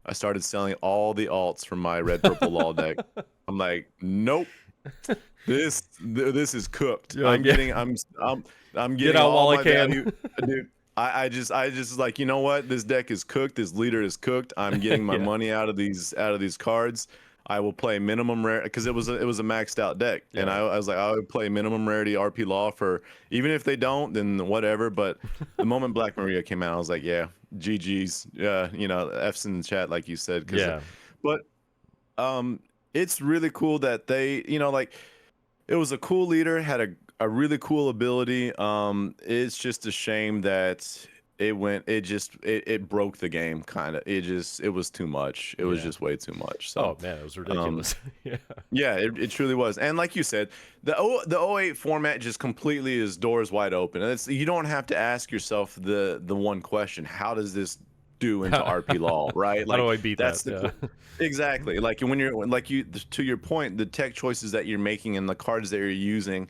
I started selling all the alts from my red purple law deck. I'm like, nope, this is cooked. You're like, yeah, I'm get getting out all while I my can. value, dude. I just like, you know what? This deck is cooked. This leader is cooked. I'm getting my Yeah. money out of these cards. I will play minimum rare because it was a maxed out deck, and Yeah. I was like, I would play minimum rarity RP Law for even if they don't, then whatever. But the moment Black Maria came out, I was like, yeah, GG's, F's in the chat like you said, Yeah. but um, it's really cool that they, like it was a cool leader, had a really cool ability. It's just a shame that it broke the game kind of. It was too much. It was Yeah. just way too much. So, Oh man, it was um, ridiculous. Yeah. yeah, it truly was. And like you said, the O8 format just completely is doors wide open. And you don't have to ask yourself the one question, how does this do into RP Law, right? How Like do I beat that's that? the Yeah. exactly. Like when you're like you to your point, the tech choices that you're making and the cards that you're using,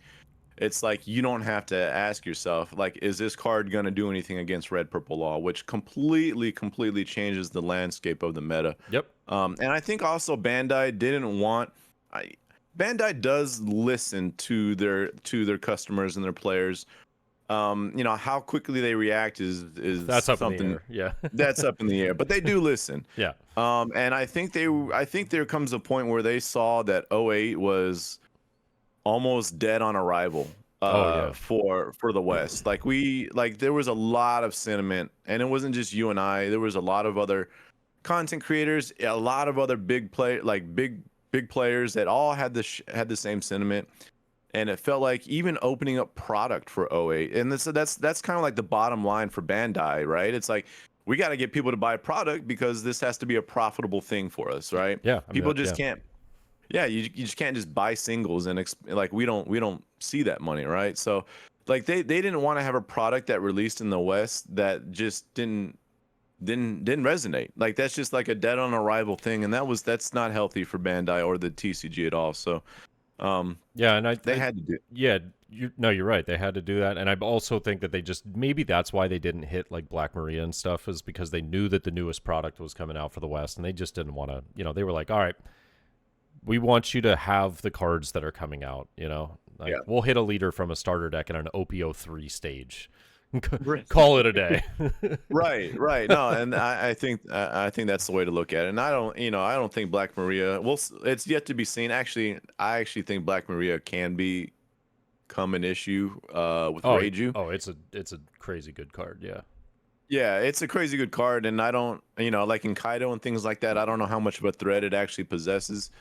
it's like you don't have to ask yourself like, is this card going to do anything against red purple law, which completely changes the landscape of the meta. Yep. And I think also Bandai didn't want I, Bandai does listen to their customers and their players. How quickly they react is That's up in the something air. Yeah. that's up in the air, but they do listen. Yeah. And I think there comes a point where they saw that O8 was almost dead on arrival Oh yeah. for the West. Like there was a lot of sentiment, and it wasn't just you and I. There was a lot of other content creators, a lot of other big players that all had the same sentiment. And it felt like even opening up product for O8, and that's kind of like the bottom line for Bandai, right? It's like we got to get people to buy product because this has to be a profitable thing for us, right? Yeah. I mean, People just yeah. can't. Yeah, you just can't just buy singles and like we don't see that money, right? So like they didn't want to have a product that released in the West that just didn't resonate. Like that's just like a dead on arrival thing, and that's not healthy for Bandai or the TCG at all. So Yeah, and They had to do. yeah, you're right. They had to do that, and I also think that they just maybe that's why they didn't hit like Black Maria and stuff is because they knew that the newest product was coming out for the West, and they just didn't want to. They were like, all right, we want you to have the cards that are coming out. Like Yeah. we'll hit a leader from a starter deck in an OP03 stage. Right. Call it a day. Right. No, and I think that's the way to look at it. And I don't think Black Maria. Well, it's yet to be seen. Actually, I actually think Black Maria can become an issue with Reiju. Oh, it's a crazy good card. Yeah. Yeah, it's a crazy good card, and I don't, like in Kaido and things like that, I don't know how much of a threat it actually possesses.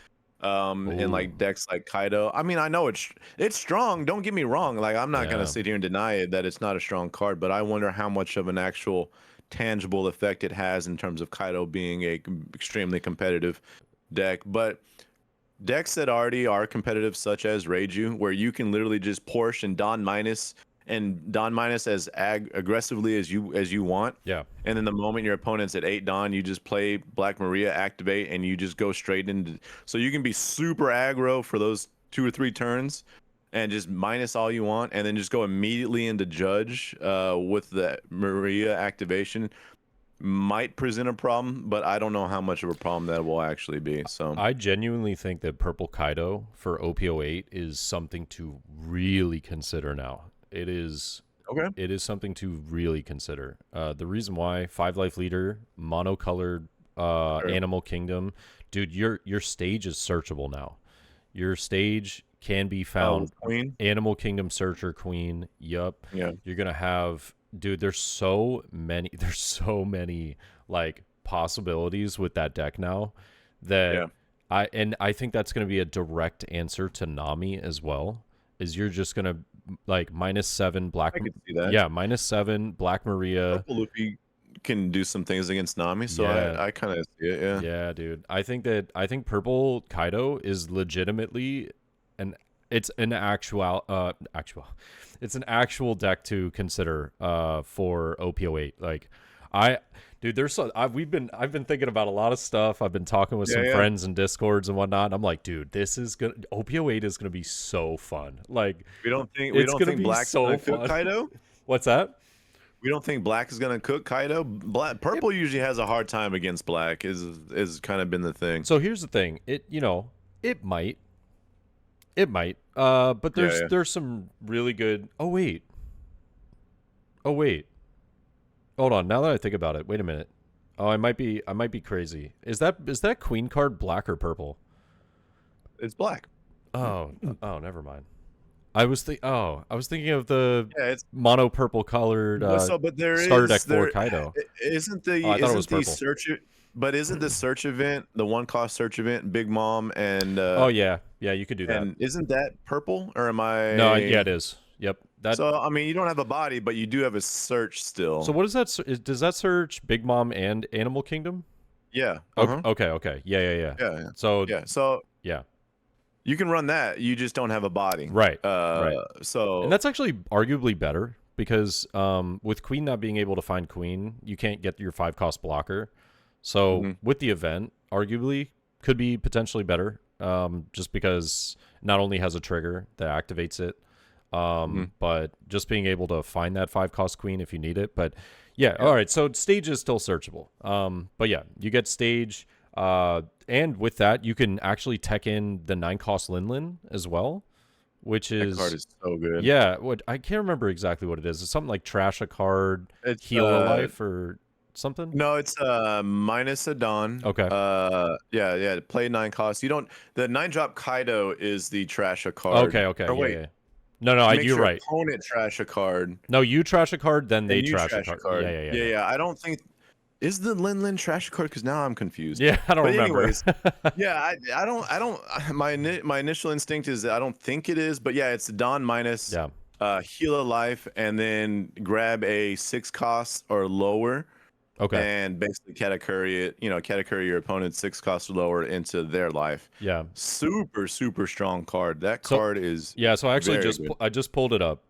In like decks like Kaido. I mean, I know it's strong. Don't get me wrong. Like I'm not gonna sit here and deny it that it's not a strong card, but I wonder how much of an actual tangible effect it has in terms of Kaido being a extremely competitive deck. But decks that already are competitive, such as Reiju, where you can literally just Porsche and Don minus as aggressively as you want. Yeah. And then the moment your opponent's at 8 Don, you just play Black Maria, activate, and you just go straight into. So you can be super aggro for those 2 or 3 turns, and just minus all you want, and then just go immediately into Judge with the Maria activation. Might present a problem, but I don't know how much of a problem that will actually be. So I genuinely think that Purple Kaido for OP08 is something to really consider now. It is okay. It is something to really consider. The reason why 5-life leader, monocolored Animal Kingdom, dude, your stage is searchable now. Your stage can be found. Queen, Animal Kingdom Searcher Queen. Yup. Yeah. You're gonna have, dude. There's so many. There's so many like possibilities with that deck now that I think that's gonna be a direct answer to Nami as well. Is you're just gonna like -7 Black. I can see that. Yeah, -7 Black Maria. Purple Luffy can do some things against Nami, so I kind of see it. Yeah. Yeah, dude. I think Purple Kaido is legitimately it's an actual it's an actual deck to consider for OP08. Like dude, I've been thinking about a lot of stuff. I've been talking with some friends and Discords and whatnot. And I'm like, dude, OP08 is gonna be so fun. Like we don't think Black's so gonna fun. cook Kaido? What's that? We don't think Black is gonna cook Kaido. Purple usually has a hard time against Black. Is kind of been the thing. So here's the thing. It might. But there's some really good. Oh wait. Hold on. Now that I think about it, wait a minute. Oh, I might be crazy. Is that Queen card black or purple? It's Black. Oh, never mind. I was thinking of the it's mono purple colored but there starter is deck for Kaido. Isn't the I thought it was the purple. search? But isn't the search event the 1-cost search event Big Mom and? Oh yeah, you could do that. And isn't that purple or am I? No, yeah, it is. Yep. So I mean, you don't have a body, but you do have a search still. So what is that? Does that search Big Mom and Animal Kingdom? Yeah. Okay. Yeah. So yeah. You can run that. You just don't have a body. Right. So and that's actually arguably better because with Queen not being able to find Queen, you can't get your 5-cost blocker. So with the event, arguably could be potentially better. Just because not only has a trigger that activates it, but just being able to find that 5-cost Queen if you need it. But yeah, all right. So stage is still searchable. But yeah, you get stage. And with that, you can actually tech in the 9-cost Linlin as well, which that card is so good. Yeah, I can't remember exactly what it is. It's something like trash a card, heal a life, or something. No, it's minus a Dawn. Okay. Yeah. Play 9 costs. You don't. The 9-drop Kaido is the trash a card. Okay. Or wait. Yeah. No, you're right. Opponent trash a card. No, you trash a card, then they trash a card. Yeah. I don't think. Is the Linlin trash a card? Because now I'm confused. Yeah, I don't remember. Anyways, yeah, I don't. My initial instinct is I don't think it is, but yeah, it's Dawn minus. Yeah. Heal a life and then grab a 6-cost or lower. Okay. And basically Katakuri it. Katakuri your opponent's 6 costs or lower into their life. Yeah. Super strong card. That card is. Yeah. So I actually very good. I just pulled it up.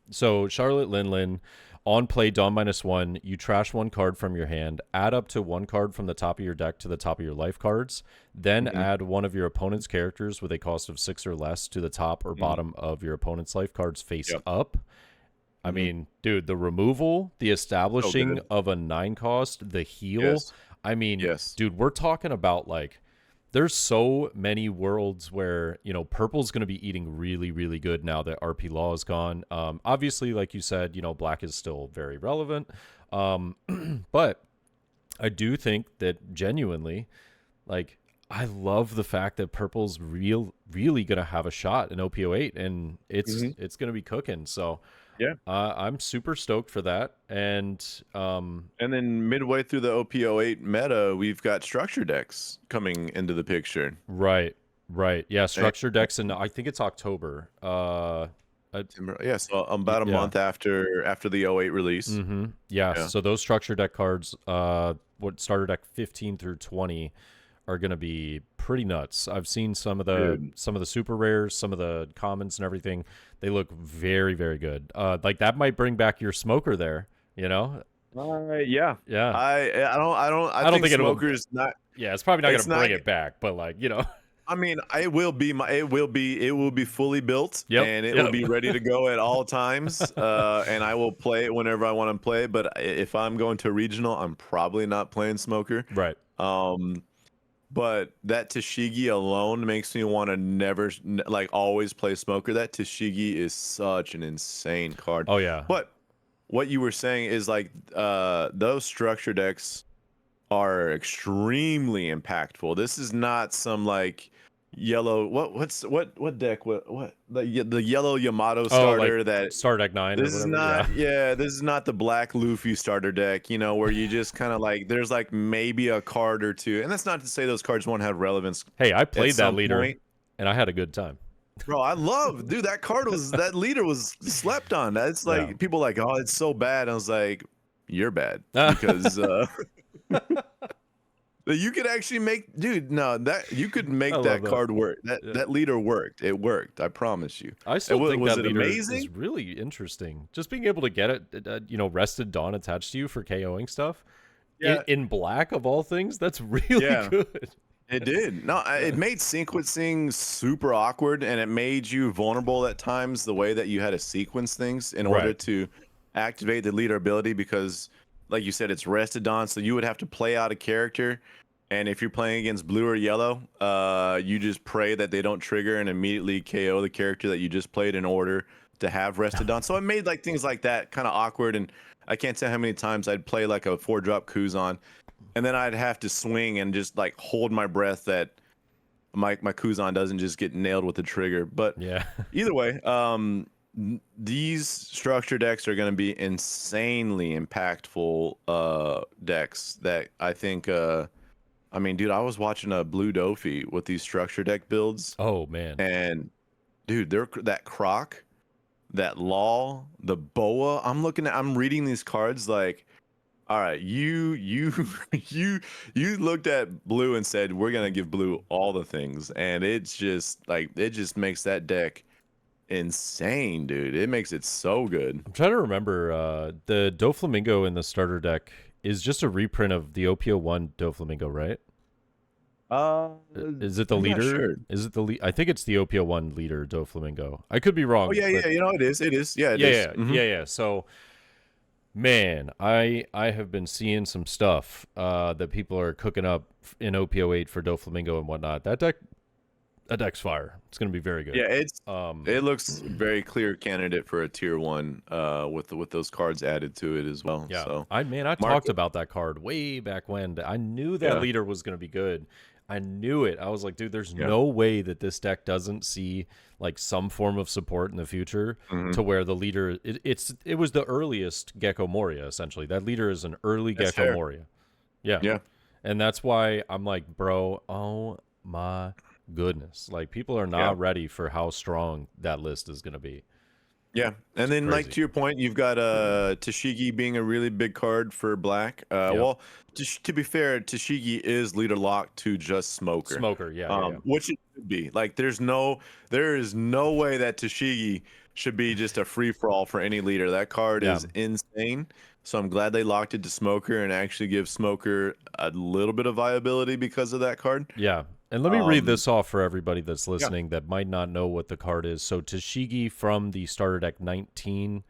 So Charlotte Linlin. On play, dawn -1, you trash one card from your hand, add up to one card from the top of your deck to the top of your life cards, then add one of your opponent's characters with a cost of 6 or less to the top or bottom of your opponent's life cards face up. I mean, dude, the removal, the establishing of a 9 cost, the heal. I mean, dude, we're talking about like, there's so many worlds where, you know, purple's going to be eating really, really good now that RP Law is gone. Obviously, like you said, you know, black is still very relevant. But I do think that genuinely, like, I love the fact that purple's really going to have a shot in OP08, and it's going to be cooking. So I'm super stoked for that. And then midway through the OP08 meta, we've got structure decks coming into the picture. Right. Yeah, structure decks, and I think it's October. Yeah, so about a month after the 08 release. Yeah, so those structure deck cards, what starter deck 15 through 20, are going to be pretty nuts. I've seen some of the super rares, some of the commons and everything. They look very, very good. Like that might bring back your smoker there, you know? Yeah. I don't think smoker's not. Yeah, it's probably not going to bring it back, but like, you know. I mean, it will be fully built, and it will be ready to go at all times. And I will play it whenever I want to play. But if I'm going to regional, I'm probably not playing smoker. Right. But that Tashigi alone makes me want to never, like, always play smoker. That Tashigi is such an insane card. Oh yeah. But what you were saying is like those structure decks are extremely impactful. This is not some like yellow what deck the yellow Yamato starter that starter deck 9. This is not this is not the black Luffy starter deck, you know, where you just kind of like there's like maybe a card or two, and that's not to say those cards won't have relevance. Hey, I played that leader and I had a good time. Bro, I love, dude, that leader was slept on. It's like people like, oh, it's so bad. I was like, you're bad because you could actually make, dude, no, that you could make that card work. That leader worked. It worked. I promise you. I still think that leader is really interesting. Just being able to get it, you know, Rested Dawn attached to you for KOing stuff. In black of all things, that's really good. It did. No, it made sequencing super awkward, and it made you vulnerable at times the way that you had to sequence things in order to activate the leader ability, because like you said, it's rested on, so you would have to play out a character, and if you're playing against blue or yellow, you just pray that they don't trigger and immediately KO the character that you just played in order to have rested on. So it made like things like that kind of awkward, and I can't tell how many times I'd play like a 4-drop Kuzan, and then I'd have to swing and just like hold my breath that my Kuzan doesn't just get nailed with the trigger. But either way, these structure decks are going to be insanely impactful decks that I think I mean, dude, I was watching a Blue Dofi with these structure deck builds. Oh man. And dude, they're that Croc, that Law, the Boa. I'm reading these cards like, all right, you looked at blue and said we're gonna give blue all the things, and it's just like it just makes that deck insane, dude. It makes it so good. I'm trying to remember the Doflamingo in the starter deck is just a reprint of the OP01 Doflamingo, right? Is it the leader? Sure. Is it the I think it's the OP01 leader Doflamingo. I could be wrong. Oh yeah, you know it is. Yeah, yeah. So man, I have been seeing some stuff that people are cooking up in OP08 for Doflamingo and whatnot. That deck's fire. It's gonna be very good. Yeah, it looks very clear candidate for a tier 1 with those cards added to it as well. Yeah, so I talked about that card way back when. I knew that leader was gonna be good. I knew it. I was like, dude, there's no way that this deck doesn't see like some form of support in the future to where the leader it was the earliest Gecko Moria, essentially. That leader is an early Gecko Moria. Yeah. And that's why I'm like, bro, oh my goodness. Like people are not ready for how strong that list is gonna be. Yeah, and then like Crazy. to your point, you've got Tashigi being a really big card for black. Yep. Well, to be fair, Tashigi is leader locked to just Smoker, Smoker. Yeah, yeah, yeah. which it should be. Like, there is no way that Tashigi should be just a free for all for any leader. That card Yeah. is insane. So I'm glad they locked it to Smoker and actually give Smoker a little bit of viability because of that card. Yeah. And let me read Um, this off for everybody that's yeah. listening that might not know what the card is. So Tashigi from the starter deck 19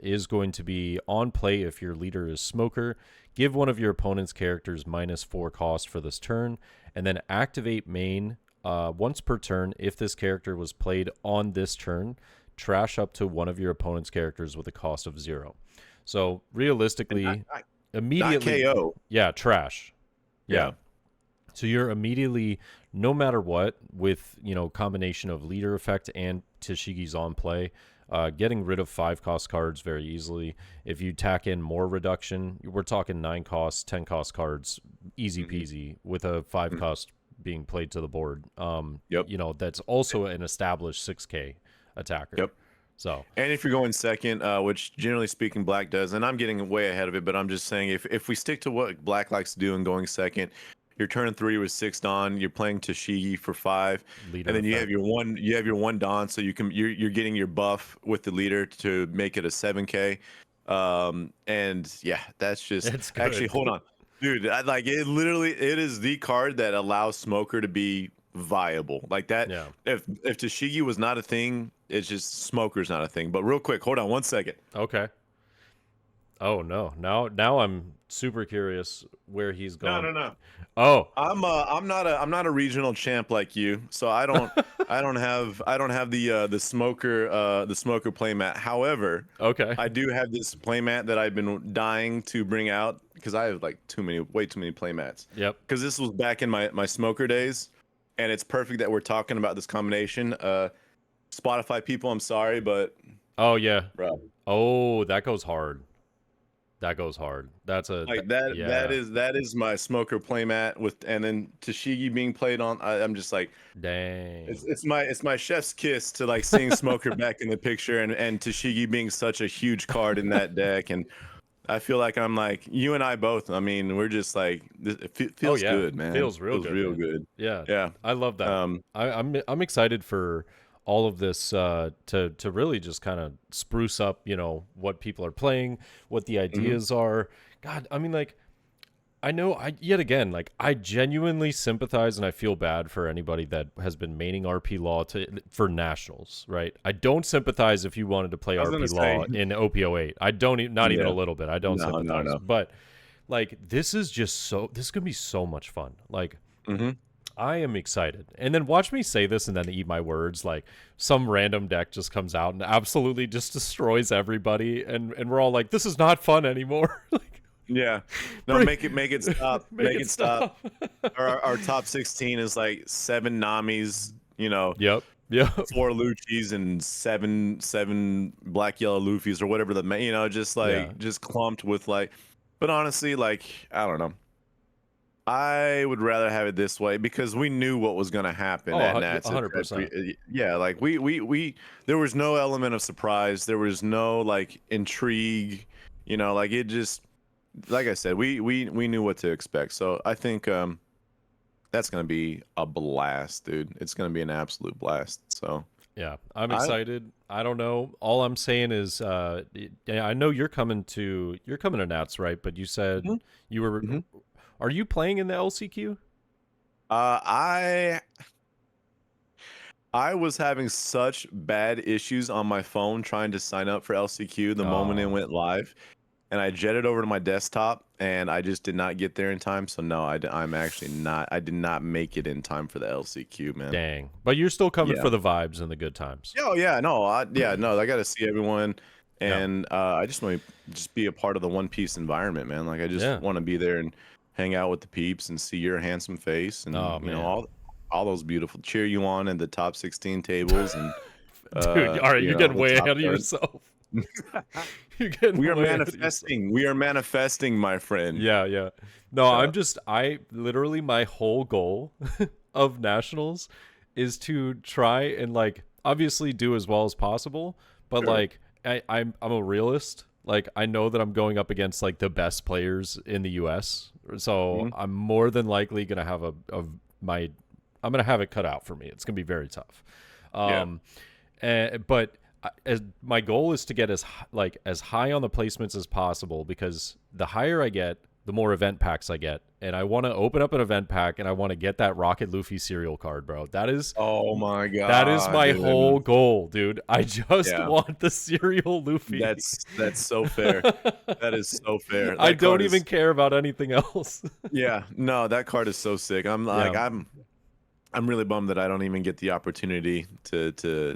is going to be on play if your leader is Smoker. Give one of your opponent's characters -4 cost for this turn, and then activate main once per turn. If this character was played on this turn, trash up to one of your opponent's characters with a cost of 0. So realistically, Not immediately, KO. yeah, trash. Yeah. Yeah. So you're immediately, no matter what, with combination of leader effect and Tashigi's on play, getting rid of 5-cost cards very easily. If you tack in more reduction, we're talking 9-cost, 10-cost cards, easy peasy, with a 5-cost being played to the board. Yep. That's also an established 6K attacker. Yep. So And if you're going second, which generally speaking Black does, and I'm getting way ahead of it, but I'm just saying if we stick to what Black likes to do and going second, your turn 3 with 6 Dawn, you're playing Tashigi for 5, leader and then you effect. have your one Dawn, so you're getting your buff with the leader to make it a 7K. And yeah, that's just It's good. actually hold on, dude. It is the card that allows Smoker to be viable like that. Yeah. If Tashigi was not a thing, it's just Smoker's not a thing. But real quick, hold on one second. Okay. Oh no. Now I'm super curious where he's going. No. Oh, I'm not a regional champ like you, so I don't I don't have the smoker playmat. However, okay. I do have this playmat that I've been dying to bring out because I have like way too many playmats. Yep. Because this was back in my smoker days, and it's perfect that we're talking about this combination. Spotify people, I'm sorry, but Oh yeah. bro, Oh, that goes hard. That goes hard. That's a like yeah. that is my smoker playmat with, and then Tashigi being played on. I'm just like, Dang. it's my chef's kiss to like seeing Smoker back in the picture, and Tashigi being such a huge card in that deck, and I feel like I'm like you and I both. I mean, we're just like it feels yeah. good, man. Feels real good, real man. good. Yeah. Yeah. I love that. I'm excited for all of this to really just kind of spruce up, what people are playing, what the ideas are. God, I mean, like, I know yet again, like, I genuinely sympathize and I feel bad for anybody that has been maining RP Law for nationals, right? I don't sympathize if you wanted to play I was RP gonna Law say. in OP08. I don't, not even Yeah. a little bit. I don't No, sympathize. no. But like, this is gonna be so much fun. Like, I am excited. And then watch me say this and then eat my words. Like, some random deck just comes out and absolutely just destroys everybody. And we're all like, this is not fun anymore. Like, Yeah. No, make it stop. make it stop. Our top 16 is like 7 Namis, Yep. 4 Luchis and seven black yellow Luffys or whatever just like Yeah. just clumped with like. But honestly, like, I don't know. I would rather have it this way because we knew what was going to happen at Nats. 100%. Yeah, like we there was no element of surprise. There was no like intrigue. Like it just, like I said, we knew what to expect. So I think that's going to be a blast, dude. It's going to be an absolute blast. So Yeah, I'm excited. I don't know. All I'm saying is, I know you're coming to Nats, right? But you said you were. Are you playing in the LCQ? I was having such bad issues on my phone trying to sign up for LCQ the moment it went live, and I jetted over to my desktop, and I just did not get there in time. So no, I'm actually not. I did not make it in time for the LCQ, man. Dang. But you're still coming Yeah. for the vibes and the good times. Oh yeah, no, I got to see everyone, and I just want to just be a part of the One Piece environment, man. Like I just want to be there and hang out with the peeps and see your handsome face and all those beautiful cheer you on in the top 16 tables and Dude, all right, you're getting way ahead of yourself. You're getting we are way ahead of yourself. manifesting. We are manifesting, my friend. Yeah. No, I literally, my whole goal of nationals is to try and, like, obviously do as well as possible, but Sure. like I'm a realist. Like I know that I'm going up against like the best players in the US. So Mhm. I'm more than likely gonna have my I'm gonna have it cut out for me. It's gonna be very tough. Yeah. But as my goal is to get like as high on the placements as possible, because the higher I get, the more event packs I get, and I want to open up an event pack and I want to get that Rocket Luffy cereal card, bro. Oh my That is God, my whole dude. goal, dude. I just Yeah. want the cereal Luffy. That's so fair. That is so fair. I That don't card even is care about anything else. yeah. No, that card is so sick. I'm like Yeah. I'm really bummed that I don't even get the opportunity to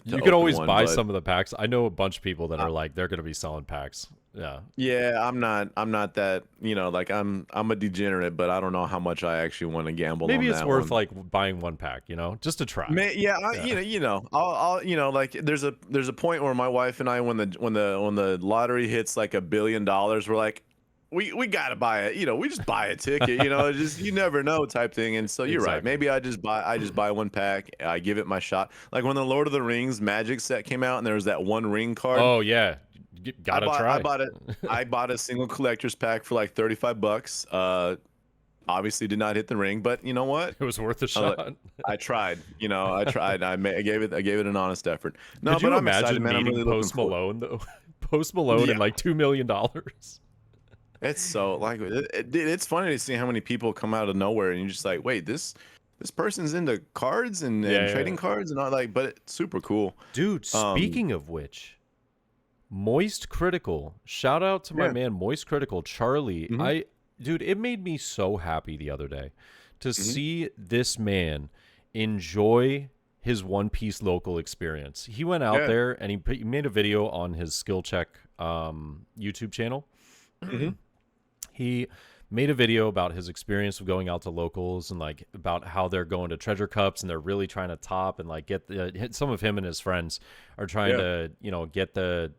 You can open always one, buy but some of the packs. I know a bunch of people that uh, are like they're going to be selling packs. Yeah. yeah, I'm not that, like I'm a degenerate, but I don't know how much I actually want to gamble Maybe on it's that worth one. like buying one pack, just to try. Yeah, Yeah. I'll like there's a point where my wife and I, when the lottery hits like $1 billion, we're like, we gotta buy it. We just buy a ticket. Just you never know type thing. And so you're right. Exactly. Maybe I just buy one pack. I give it my shot. Like when the Lord of the Rings Magic set came out, and there was that one ring card. Oh yeah. I Gotta bought I try. bought it. I bought a single collector's pack for like $35. Obviously did not hit the ring, but you know what? It was worth a Uh, shot. I tried. I tried. I gave it an honest effort. No, Could but you I'm excited, imagine man. I'm meeting really looking Post forward. Malone though? Post Malone and Yeah, like $2 million. it's so like it's funny to see how many people come out of nowhere, and you're just like, wait, this person's into cards and Yeah, yeah. trading cards and all, like, but it's super cool. Dude, Um, speaking of which, Moist Critical. Shout out to my yeah. man Moist Critical, Charlie. Hmm. Dude, it made me so happy the other day to Hmm. see this man enjoy his One Piece local experience. He went out Yeah. there and he made a video on his Skill Check YouTube channel. Hmm. He made a video about his experience of going out to locals and like about how they're going to treasure cups and they're really trying to top and like get some of him and his friends are trying Yeah. to get the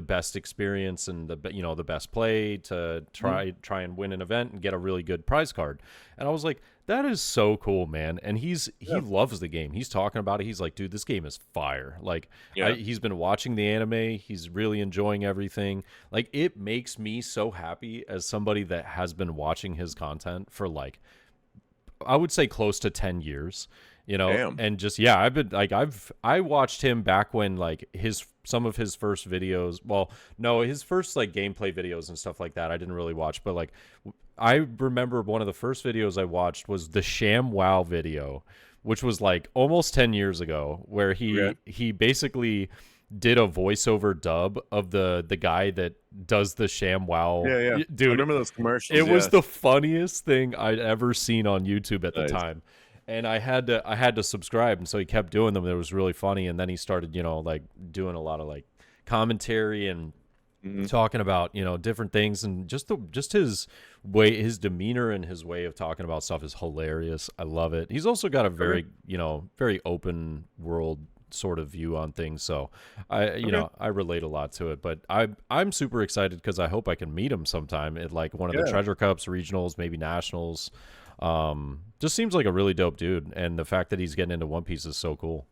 best experience and the best play to Hmm. try and win an event and get a really good prize card. And I was like, that is so cool, man. And he Yeah. loves the game. He's talking about it. He's like, dude, this game is fire. Like Yeah. he's been watching the anime. He's really enjoying everything. Like it makes me so happy as somebody that has been watching his content for like I would say close to 10 years, Damn. and just yeah, I've been like I watched him back when like some of his first videos, well, no, his first like gameplay videos and stuff like that I didn't really watch, but like I remember one of the first videos I watched was the Sham Wow video, which was like almost 10 years ago, where Yeah. he basically did a voiceover dub of the guy that does the Sham Wow. Yeah. Yeah. I Dude, remember those commercials. it was Yeah. the funniest thing I'd ever seen on YouTube at the Nice. time. And I had to subscribe, and so he kept doing them. It was really funny, and then he started, like doing a lot of like commentary and Hmm. talking about, different things, and just his way, his demeanor and his way of talking about stuff is hilarious. I love it. He's also got a Okay. very open world sort of view on things, so Okay. I relate a lot to it. But I'm super excited because I hope I can meet him sometime at like one of the Yeah. Treasure Cups, regionals, maybe nationals. Just seems like a really dope dude, and the fact that he's getting into One Piece is so cool.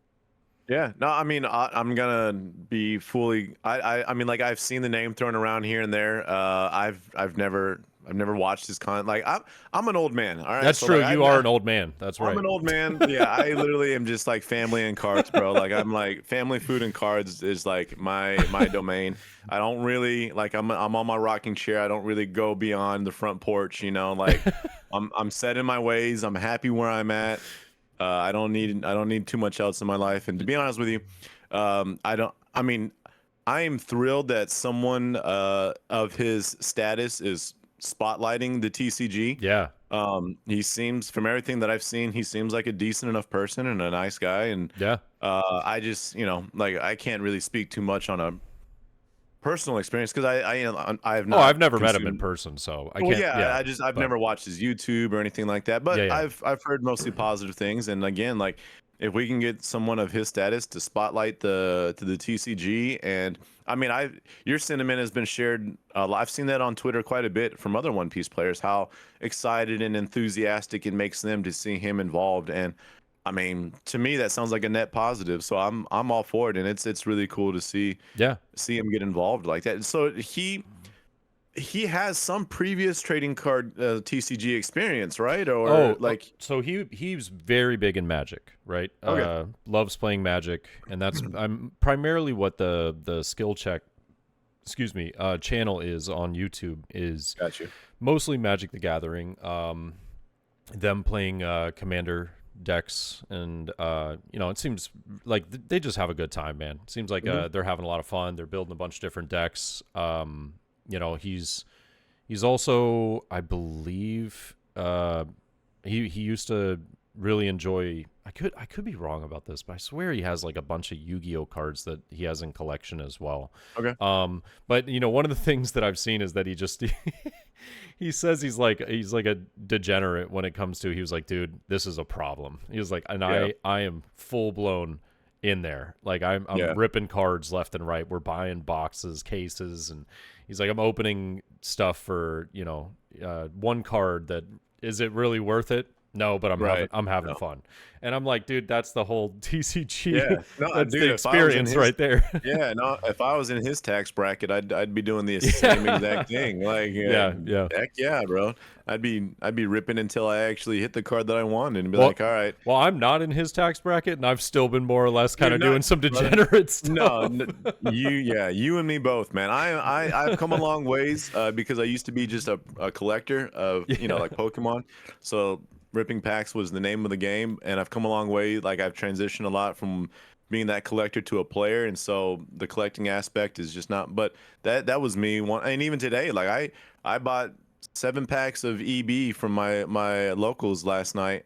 Yeah, no, I mean, I'm gonna be fully. I mean, like I've seen the name thrown around here and there. I've never watched his content. Like I'm an old man. All right, That's so true. like You are an old man. That's I'm right. an old man. Yeah, I literally am just like family and cards, bro. Like I'm like family, food, and cards is like my domain. I don't really like. I'm on my rocking chair. I don't really go beyond the front porch. Like I'm set in my ways. I'm happy where I'm at. I don't need too much else in my life. And to be honest with you, I don't. I mean, I am thrilled that someone of his status is spotlighting the TCG. Yeah. He seems, from everything that I've seen, he seems like a decent enough person and a nice guy. And Yeah. I just, like I can't really speak too much on a personal experience because I have Oh, not I've never met him in consumed. person, so I Well, can't. yeah, Yeah. I've But never watched his YouTube or anything like that, but yeah, yeah. I've heard mostly positive things. And again, like if we can get someone of his status to spotlight the TCG, and I mean, your sentiment has been shared. I've seen that on Twitter quite a bit from other One Piece players, how excited and enthusiastic it makes them to see him involved. And I mean, to me that sounds like a net positive. So I'm all for it, and it's really cool to Yeah. see him get involved like that. So he has some previous trading card TCG experience, right? Or like So he's very big in Magic, right? okay, Loves playing Magic, and that's I'm primarily what the skill check, excuse me, channel is on YouTube is got you. mostly Magic the Gathering. Them playing Commander decks, and it seems like they just have a good time, man. It seems like they're having a lot of fun. They're building a bunch of different decks. He's also, I believe, he used to really enjoy. I could be wrong about this, but I swear he has like a bunch of Yu-Gi-Oh cards that he has in collection as well. Okay. But one of the things that I've seen is that he just he says he's like a degenerate when it comes to. He was like, dude, this is a problem. He was like, and Yeah. I am full blown in there. Like I'm Yeah. ripping cards left and right. We're buying boxes, cases, and he's like, I'm opening stuff for one card that is it really worth it? No, but I'm having fun. And I'm like, dude, that's the whole TCG. Yeah. No, That's dude, the experience right there. Yeah, no, if I was in his tax bracket, I'd be doing the same exact thing. Like, Yeah. heck yeah, bro. I'd be ripping until I actually hit the card that I wanted and be Well- like, all right. Well, I'm not in his tax bracket, and I've still been more or less kind of You're not, doing some brother. degenerate stuff. No, you and me both, man. I've come a long ways because I used to be just a collector of like Pokemon. So ripping packs was the name of the game, and I've come a long way. Like I've transitioned a lot from being that collector to a player, and so the collecting aspect is just not. But that was me. And even today, like I bought 7 packs of EB from my locals last night.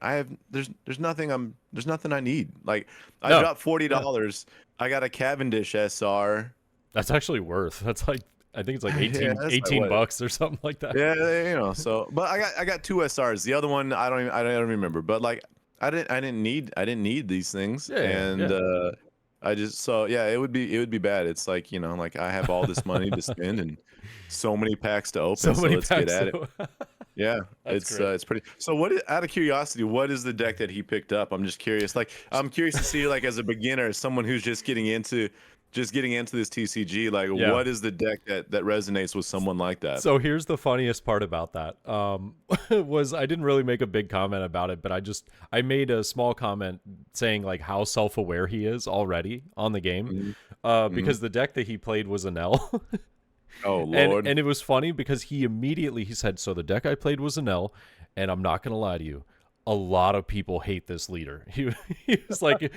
There's nothing I need. Like I No. dropped $40. I got a Cavendish SR. That's actually worth. That's like I think it's like 18, Yeah, that's like 18 what? bucks or something like that. Yeah, so but I got 2 SRs. The other one I don't remember. But like I didn't need these things. Yeah, And I just so yeah, it would be bad. It's like, like I have all this money to spend and so many packs to open. So many let's packs. get at it. Yeah, That's great. it's pretty. So out of curiosity, what is the deck that he picked up? I'm just curious. Like I'm curious to see like as a beginner, someone who's just getting into this TCG, like Yeah. what is the deck that resonates with someone like that? So here's the funniest part about that. Was I didn't really make a big comment about it, but I made a small comment saying like how self-aware he is already on the game. Because the deck that he played was an L. Oh Lord. And it was funny because he said, so the deck I played was an L, and I'm not gonna lie to you, a lot of people hate this leader. He was like,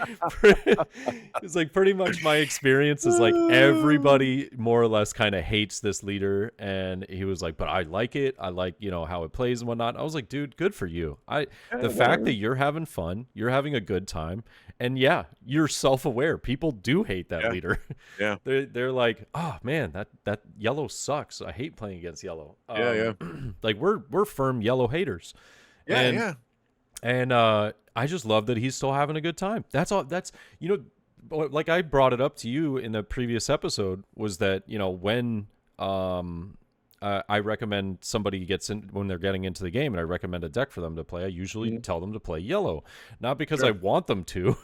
pretty much my experience is like everybody more or less kind of hates this leader, and he was like, but I like it. I like how it plays and whatnot. I was like, dude, good for you. The fact that you're having fun, you're having a good time, and yeah, you're self-aware. People do hate that leader. Yeah. They're like, oh man, that yellow sucks. I hate playing against yellow. Yeah. Like we're firm yellow haters. Yeah. And I just love that he's still having a good time. That's all. That's like I brought it up to you in the previous episode was that when I recommend somebody gets in when they're getting into the game and I recommend a deck for them to play, I usually tell them to play yellow, not because I want them to.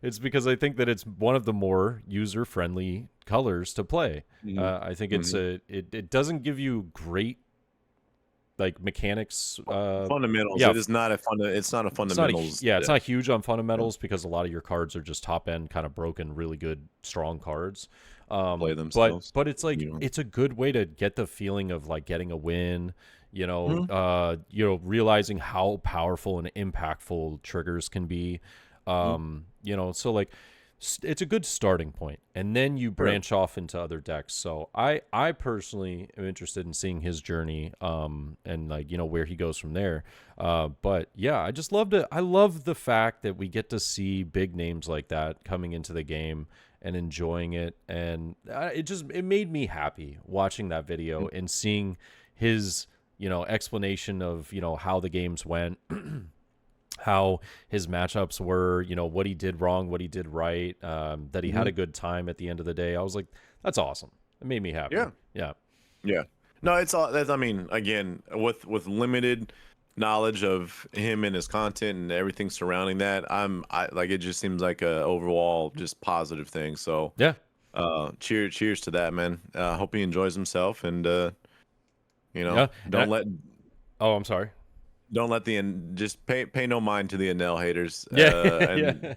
It's because I think that it's one of the more user-friendly colors to play. I think it doesn't give you great like mechanics fundamentals. Yeah. It's not a fundamentals. It's not huge on fundamentals because a lot of your cards are just top end kind of broken, really good, strong cards. Play themselves. But it's like it's a good way to get the feeling of like getting a win, realizing how powerful and impactful triggers can be. So like it's a good starting point, and then you branch off into other decks. So I personally am interested in seeing his journey and like where he goes from there. But yeah, I just loved it. I love the fact that we get to see big names like that coming into the game and enjoying it, and it made me happy watching that video and seeing his explanation of how the games went. How his matchups were, what he did wrong, what he did right, that he had a good time at the end of the day. I was like, that's awesome. It made me happy. Yeah. No, it's all that. I mean, again, with limited knowledge of him and his content and everything surrounding that, I like it just seems like a overall just positive thing. So Yeah. cheers to that, man. Hope he enjoys himself, and Yeah. don't let Oh, I'm sorry. just pay no mind to the Enel haters. Yeah. And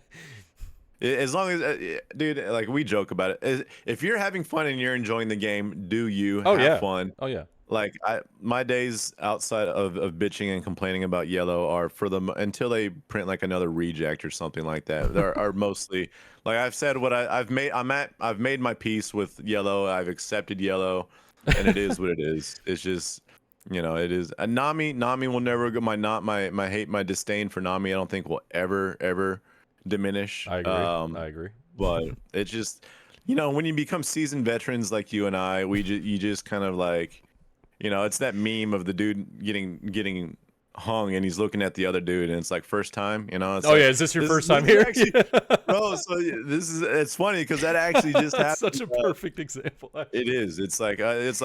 Yeah. as long as, dude, like we joke about it. If you're having fun and you're enjoying the game, do you Oh have yeah. fun? Oh yeah. Like my days outside of bitching and complaining about yellow are until they print like another reject or something like that. There are mostly, like I've said what I've made my peace with yellow. I've accepted yellow, and it is what it is. It's just, it is. Nami will never go. My disdain for Nami, I don't think will ever diminish. I agree. I agree. But it's just, when you become seasoned veterans like you and I, you just kind of like, it's that meme of the dude getting hung, and he's looking at the other dude, and it's like first time, It's Oh like, yeah, is this your first this time is here? actually, bro. So it's funny because that actually just happened. That's such a perfect example. It is. It's like it's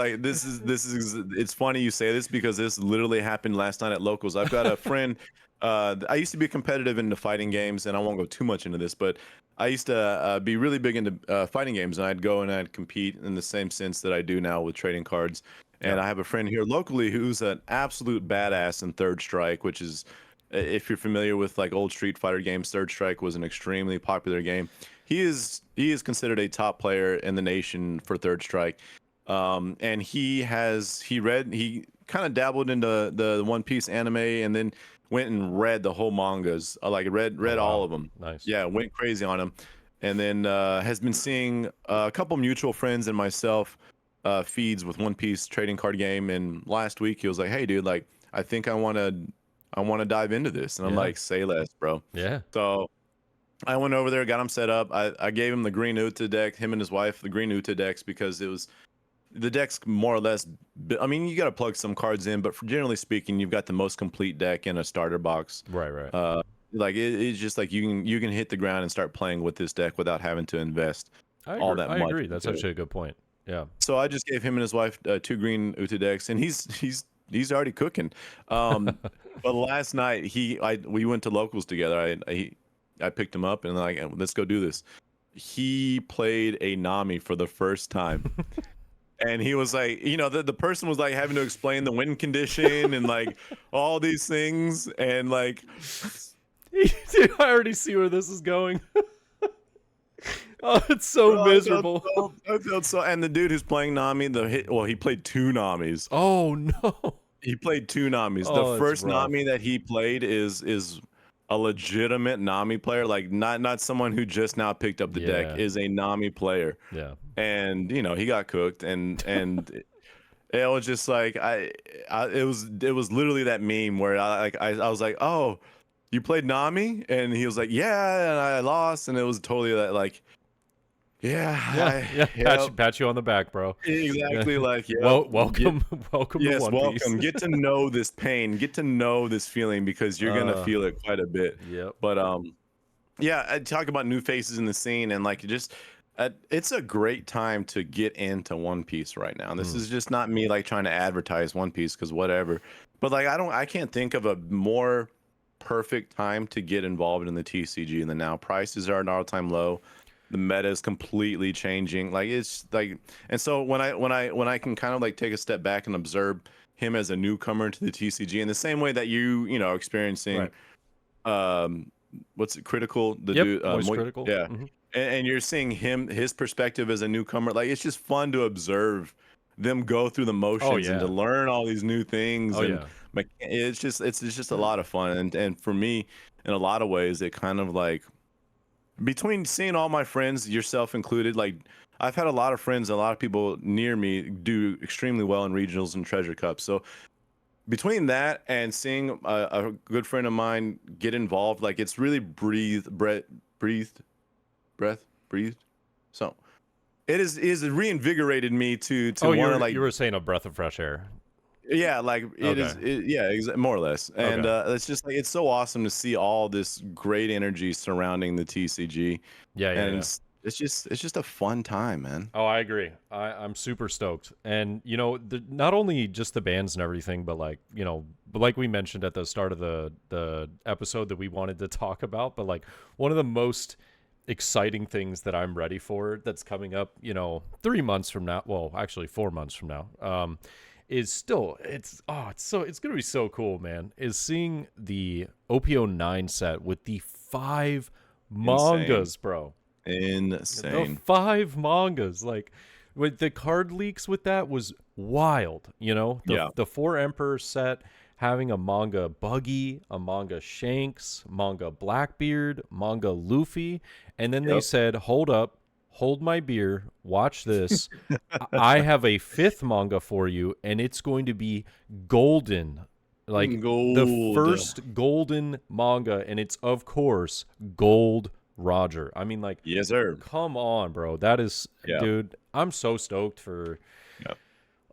funny you say this because this literally happened last night at locals. I've got a friend. I used to be competitive into fighting games, and I won't go too much into this, but I used to be really big into fighting games, and I'd go and I'd compete in the same sense that I do now with trading cards. And I have a friend here locally who's an absolute badass in Third Strike, which is, if you're familiar with like old Street Fighter games, Third Strike was an extremely popular game. He is considered a top player in the nation for Third Strike. And he kind of dabbled into the One Piece anime, and then went and read the whole mangas, like read Oh, wow. all of them. Nice. Yeah, went crazy on them. And then has been seeing a couple mutual friends and myself feeds with One Piece trading card game. And last week he was like, "Hey, dude, like I think I want to dive into this." And I'm Yeah. like, "Say less, bro." Yeah. So I went over there, got him set up. I gave him the green Uta deck, him and his wife, the green Uta decks, because the deck's more or less. I mean, you got to plug some cards in, but generally speaking, you've got the most complete deck in a starter box. Right. Right. Like it's just like you can hit the ground and start playing with this deck without having to invest I all agree. that I much. agree. That's into it. actually a good point. Yeah. So I just gave him and his wife 2 green Uta decks, and he's already cooking. But last night we went to locals together. I picked him up and like, let's go do this. He played a Nami for the first time. And he was like, the person was like having to explain the win condition and like all these things, and like, Dude, I already see where this is going. Oh, it's so bro, miserable. I felt so. And the dude who's playing Nami, he played 2 Namis. Oh no. He played 2 Namis. Oh, The it's first rough. Nami that he played is a legitimate Nami player, like not someone who just now picked up the deck, Yeah. is a Nami player. Yeah. And he got cooked, and it was just like it was literally that meme where I was like, "Oh, you played Nami?" And he was like, "Yeah," and I lost, and it was totally that like, Yeah. Pat you on the back, bro. exactly, Yeah. like, yeah. Well, welcome to Yes, One welcome. Piece. Get to know this pain. Get to know this feeling, because you're gonna feel it quite a bit. Yep. But yeah, I talk about new faces in the scene, and like it's a great time to get into One Piece right now. This is just not me like trying to advertise One Piece, because whatever. But like I can't think of a more perfect time to get involved in the TCG than now. Prices are at an all-time low. The meta is completely changing. Like it's like, and so when I can kind of like take a step back and observe him as a newcomer into the TCG in the same way that experiencing, what's it, critical, the Yep. dude, Moist critical. yeah, Mhm. and you're seeing his perspective as a newcomer. Like it's just fun to observe them go through the motions and to yeah. learn all these new things. Oh, And yeah. it's just a lot of fun. And for me, in a lot of ways, it kind of like, between seeing all my friends, yourself included, like I've had a lot of friends, a lot of people near me do extremely well in regionals and treasure cups. So between that and seeing a good friend of mine get involved, like it's really breathed. So it is reinvigorated me to Oh, want to like, you were saying a breath of fresh air. yeah, like it is, Okay. yeah, more or less. And Okay. it's just like, it's so awesome to see all this great energy surrounding the TCG. Yeah. Yeah. And Yeah. it's just a fun time, man. Oh, I agree. I'm super stoked. And, not only just the bands and everything, but like, but like we mentioned at the start of the episode that we wanted to talk about, but like one of the most exciting things that I'm ready for that's coming up, 3 months from now, well, actually 4 months from now, is still it's gonna be so cool, man, is seeing the OP09 set with the 5 mangas, bro. Insane. The 5 mangas, like with the card leaks with that was wild. The 4 Emperor set having a manga Buggy, a manga Shanks, manga Blackbeard, manga Luffy, and then they said, "Hold up, hold my beer, watch this. I have a 5th manga for you, and it's going to be golden." Like the first golden manga, and it's of course Gold Roger. I mean, like, yes, sir. Come on, bro. That is, dude. I'm so stoked for.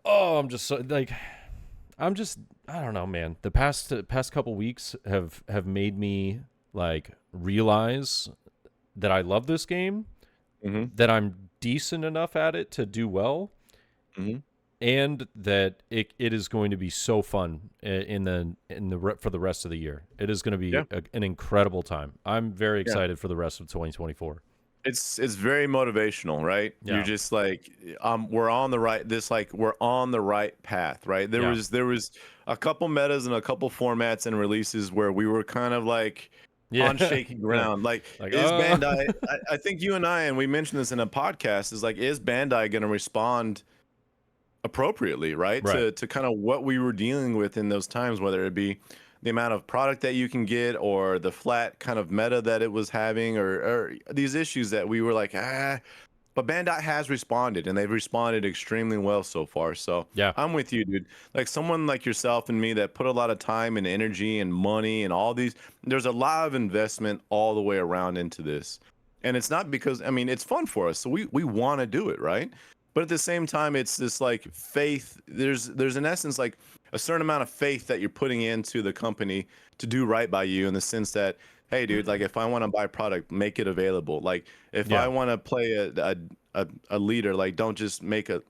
Oh, I'm just so, like, I don't know, man. The past couple weeks have made me like realize that I love this game, that I'm decent enough at it to do well, and that it is going to be so fun for the rest of the year. It is going to be an incredible time. I'm very excited for the rest of 2024. It's very motivational, right? You're just like, we're on the right path, right? There was a couple metas and a couple formats and releases where we were kind of like on shaky ground. Like is Bandai? I think you and we mentioned this in a podcast. Is like, is Bandai going to respond appropriately, right? To kind of what we were dealing with in those times, whether it be the amount of product that you can get or the flat kind of meta that it was having, or these issues that we were like, but Bandai has responded, and they've responded extremely well so far. So I'm with you, dude. Like someone like yourself and me that put a lot of time and energy and money and all these, there's a lot of investment all the way around into this. And it's not because, I mean, it's fun for us. So we want to do it, right? But at the same time, it's this like faith. There's in essence like a certain amount of faith that you're putting into the company to do right by you, in the sense that, hey, dude, like if I want to buy product, make it available. Like if I want to play a leader, like don't just make a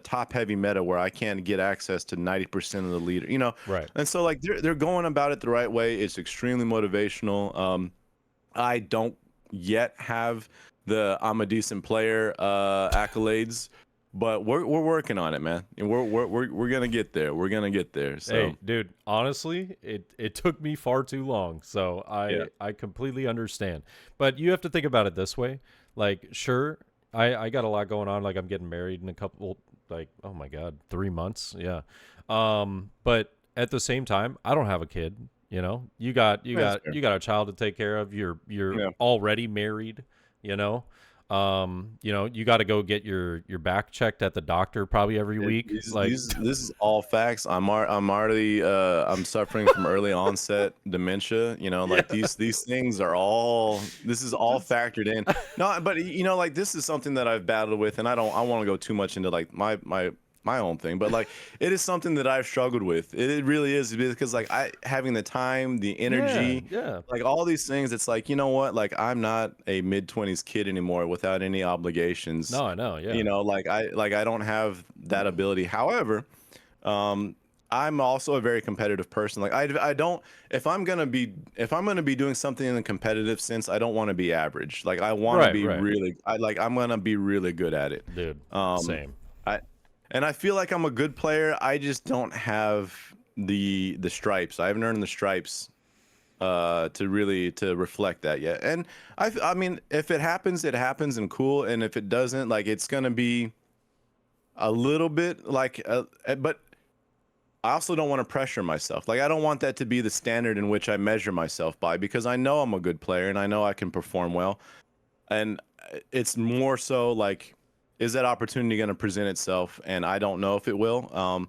top heavy meta where I can't get access to 90% of the leader, Right. And so like they're going about it the right way. It's extremely motivational. I don't yet have the I'm a decent player accolades, but we're working on it, man, and we're gonna get there. We're gonna get there. So, hey, dude, honestly, it took me far too long, so I completely understand. But you have to think about it this way: like, sure, I got a lot going on. Like, I'm getting married in a couple, like, oh my god, 3 months, yeah. But at the same time, I don't have a kid. You got a child to take care of. You're already married. You got to go get your back checked at the doctor probably every week. This is all facts. I'm already I'm suffering from early onset dementia. Like these things are all, this is all factored in. No, but like this is something that I've battled with, and I want to go too much into like my own thing, but like it is something that I've struggled with. It really is, because like having the time, the energy, like all these things, it's like, you know what, like I'm not a mid-20s kid anymore without any obligations. No, I know, yeah. Like I don't have that ability. However, I'm also a very competitive person. Like I don't, if I'm gonna be doing something in a competitive sense, I don't want to be average. Like I want to be really, I'm gonna be really good at it, dude. Same. And I feel like I'm a good player. I just don't have the stripes. I haven't earned the stripes to reflect that yet. And I mean, if it happens, it happens, and cool. And if it doesn't, like it's gonna be a little bit like, but I also don't want to pressure myself. Like I don't want that to be the standard in which I measure myself by, because I know I'm a good player and I know I can perform well. And it's more so like, is that opportunity going to present itself? And I don't know if it will,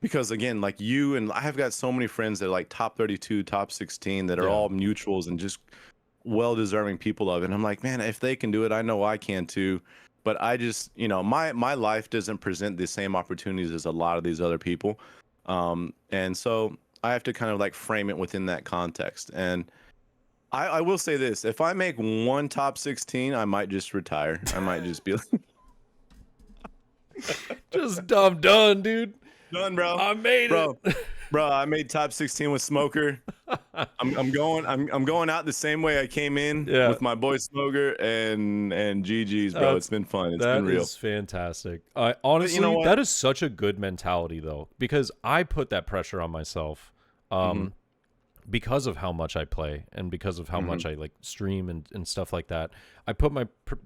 because again, like you and I have got so many friends that are like top 32, top 16, that are all mutuals and just well-deserving people of it. And I'm like, man, if they can do it, I know I can too. But I just, my life doesn't present the same opportunities as a lot of these other people. And so I have to kind of like frame it within that context. And I will say this, if I make one top 16, I might just retire. I might just be like, I'm done, dude. Done, bro. I made it. Bro, I made top 16 with Smoker. I'm going out the same way I came in Yeah. with my boy Smoker and GG's, bro. It's been fun. It's been That real. is fantastic. But Honestly, you know what? that is such a good mentality though, because I put that pressure on myself. Mhm. Because of how much I play and because of how Mhm. much I like stream and stuff like that, I put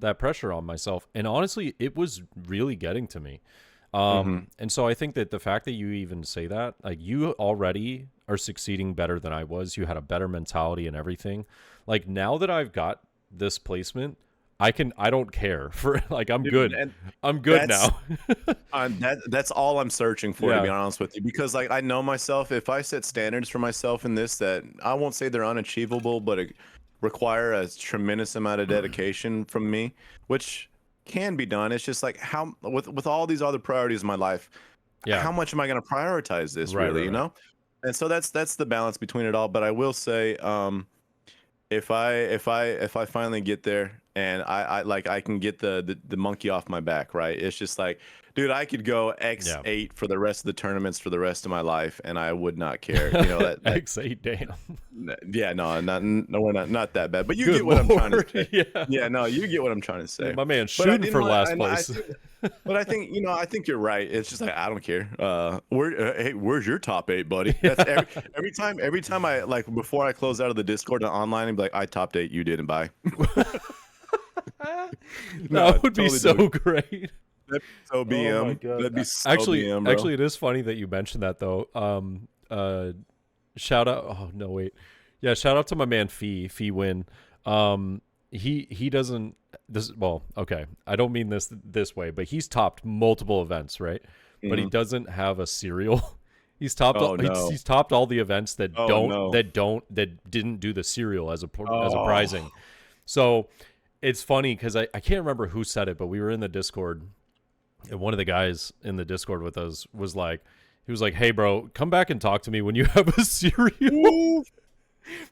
that pressure on myself, and honestly, it was really getting to me. Mhm. And so I think that the fact that you even say that, like, you already are succeeding better than I was. You had a better mentality and everything. Like, now that I've got this placement, I don't care for like, I'm Dude, good. and I'm good that's now. that's all I'm searching for, to be Yeah. honest with you, because like I know myself. If I set standards for myself in this that I won't say they're unachievable, but it require a tremendous amount of dedication from me, which can be done. It's just like how with all these other priorities in my life, Yeah. how much am I going to prioritize this Right, really, right, you right. know? And so that's the balance between it all. But I will say, if I finally get there and I like I can get the monkey off my back, right? It's just like, dude, I could go Yeah. X8 for the rest of the tournaments for the rest of my life, and I would not care. You know that X8, damn. yeah, no, we're not that bad. But you Good get what I'm trying to Lord. say. Yeah. Yeah, no, you get what I'm trying to Yeah, say. my man But I shooting didn't for want, last and I place. think, but I think I think you're right. It's just like I don't care. Hey, where's your top 8, buddy? That's every time I like before I close out of the Discord and online and be like, I topped 8, you didn't buy. No, That would be totally so joking. great. That'd be so Oh my BM. god. That'd be so Actually, BM, bro. actually, it is funny that you mentioned that though. Shout out. Oh no, wait. Yeah, shout out to my man Fee Win. He doesn't. This well, okay. I don't mean this way, but he's topped multiple events, right? But he Mhm. doesn't have a serial. He's topped. Oh no. He's topped all the events Oh no. that didn't do the serial as a Oh. prizing. So it's funny because I can't remember who said it, but we were in the Discord, and one of the guys in the Discord with us was like, he was like, "Hey, bro, come back and talk to me when you have a cereal." Oof.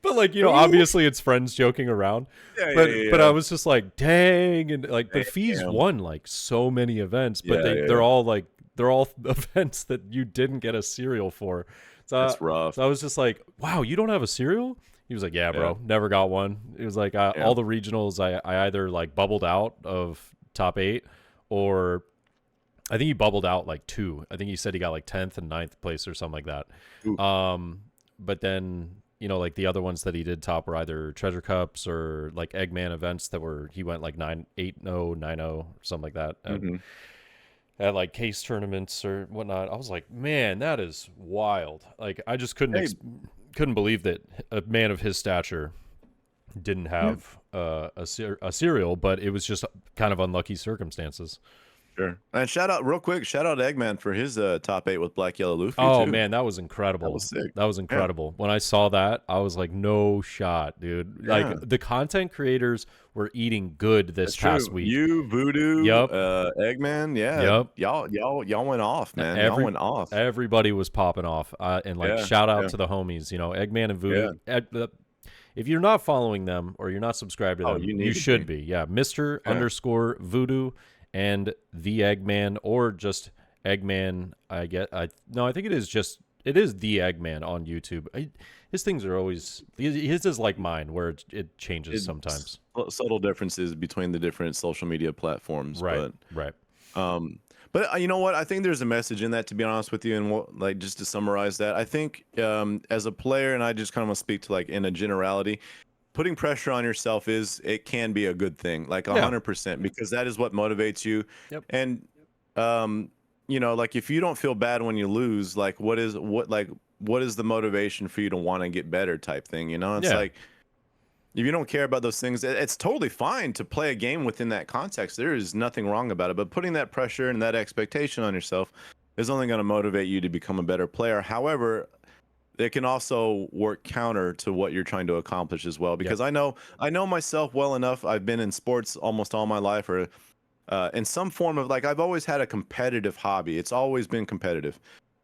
But like, Oof. obviously it's friends joking around. Yeah, yeah, But I yeah. was just like, dang, and like the fees Damn. won like so many events, but Yeah, yeah, they're yeah. all like they're all events that you didn't get a cereal for. So That's rough. so I was just like, wow, you don't have a cereal? He was like, yeah, Yeah, bro, never got one. It was like yeah. all the regionals, I either like bubbled out of top 8, or I think he bubbled out like 2. I think he said he got like 10th and 9th place or something like that. Oof. But then, like the other ones that he did top were either treasure cups or like Eggman events that were, he went like 9-8-0, 9-0 or something like that Mhm. at like case tournaments or whatnot. I was like, man, that is wild. Like, I just Hey, couldn't believe that a man of his stature didn't yeah, have a cereal, but it was just kind of unlucky circumstances. sure. And real quick, shout out to Eggman for his top 8 with Black Yellow Luffy Oh too. man, that was That incredible. was sick. That was Yeah, incredible. When I saw that, I was like, no shot, dude. Like, yeah. the content creators were eating good this That's past true. week. You, Voodoo, Yep. Eggman, yeah, Yep. y'all went off, man. Y'all Every went off. everybody was popping off. And like, Yeah, shout out yeah, to the homies, Eggman and yeah. Voodoo. If you're not following them or you're not subscribed to Oh, them, you you need to should be. be. Yeah, Mr. Yeah. underscore Voodoo and the Eggman, or just Eggman. No, I think it is the Eggman on YouTube. His things are always, his is like mine, where it changes sometimes. Subtle differences between the different social media platforms, Right, right. um, you know what? I think there's a message in that, to be honest with you, and like just to summarize that, I think as a player, and I just kind of want to speak to like in a generality, putting pressure on yourself it can be a good thing, like Yeah. 100%, because that is what motivates you. Yep. And like if you don't feel bad when you lose, like what is the motivation for you to want to get better type thing? It's Yeah. like if you don't care about those things, it's totally fine to play a game within that context. There is nothing wrong about it. But putting that pressure and that expectation on yourself is only going to motivate you to become a better player. However, it can also work counter to what you're trying to accomplish as well. Because I know myself well enough. I've been in sports almost all my life, or in some form of, like, I've always had a competitive hobby. It's always been competitive.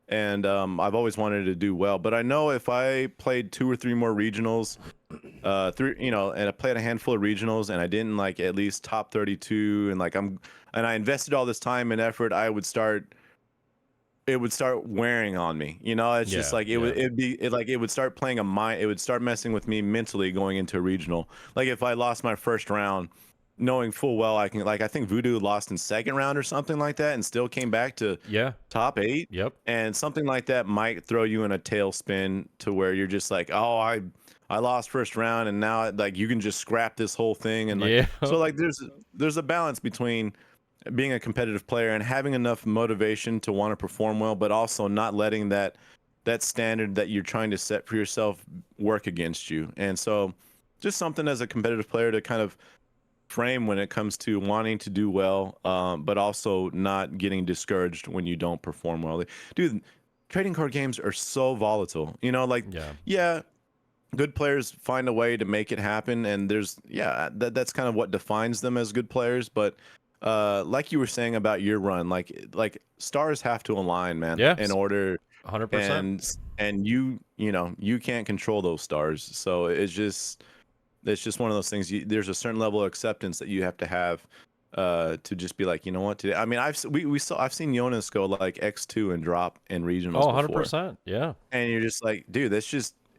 And I've always wanted to do well. But I know if I played 2 or 3 more regionals, and I played a handful of regionals, and I didn't like at least top 32, and I invested all this time and effort, I would start. it would start wearing on me. You know, it's just Yeah, like yeah. it would start playing a mind. It would start messing with me mentally going into a regional. Like if I lost my first round, knowing full well I can, like I think Voodoo lost in second round or something like that, and still came back to Yeah. top 8. Yep. And something like that might throw you in a tailspin to where you're just like, oh, I lost first round, and now like you can just scrap this whole thing, and like Yeah. so like there's a balance between being a competitive player and having enough motivation to want to perform well, but also not letting that standard that you're trying to set for yourself work against you. And so just something as a competitive player to kind of frame when it comes to wanting to do well, but also not getting discouraged when you don't perform well. Dude, trading card games are so volatile. You know, like Yeah. yeah, good players find a way to make it happen, and there's that's kind of what defines them as good players. But like you were saying about your run, like stars have to align, man, Yeah. in order 100%. and you know you can't control those stars. So it's just one of those things. There's a certain level of acceptance that you have to have to just be like, you know what, today. I mean, I've seen Jonas go like X2 and drop in regionals Oh, before, 100%. Yeah. and you're just like, dude,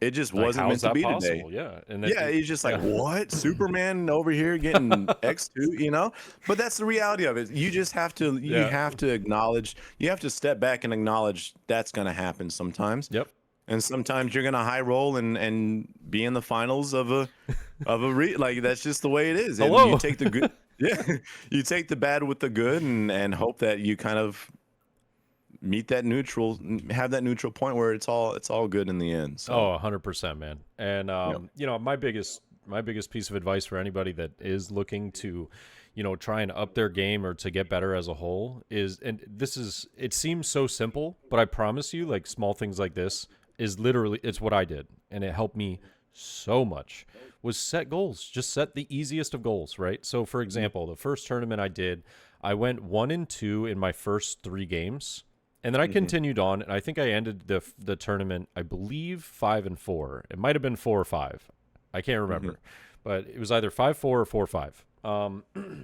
it just Like, wasn't how meant is to that be today. possible? Yeah. And Yeah, then, he's just like, yeah. what? Superman over here getting X2, you know? But that's the reality of it. You just have to Yeah. acknowledge, you have to step back and acknowledge that's going to happen sometimes. Yep. And sometimes you're going to high roll and be in the finals of a like that's just the way it is. And you Hello. take the good yeah, you take the bad with the good and hope that you kind of meet that neutral, have that neutral point where it's all good in the end. So Oh, 100%, man. And yep. you know, my biggest piece of advice for anybody that is looking to, you know, try and up their game or to get better as a whole is, and this is, it seems so simple, but I promise you, like, small things like this is literally, it's what I did, and it helped me so much, was set goals. Just set the easiest of goals, right? So for example, the first tournament I did, I went 1-2 in my first 3 games. And then I continued on, and I think I ended the tournament, I believe, 5-4. It might have been 4 or 5. I can't remember, but it was either 5-4 or 4-5.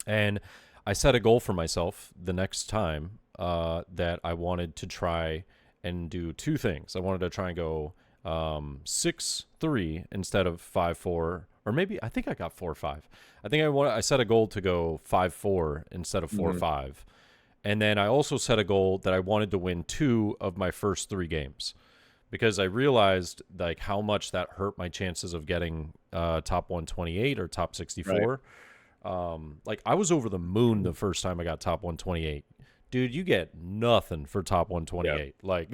And I set a goal for myself the next time that I wanted to try and do 2 things. I wanted to try and go 6-3 instead of 5-4, or maybe I think I got 4-5. I think I set a goal to go 5-4 instead of 4-5. And then I also set a goal that I wanted to win 2 of my first 3 games, because I realized like how much that hurt my chances of getting top 128 or top 64. Right. Like I was over the moon the first time I got top 128. Dude, you get nothing for top 128. Yep. Like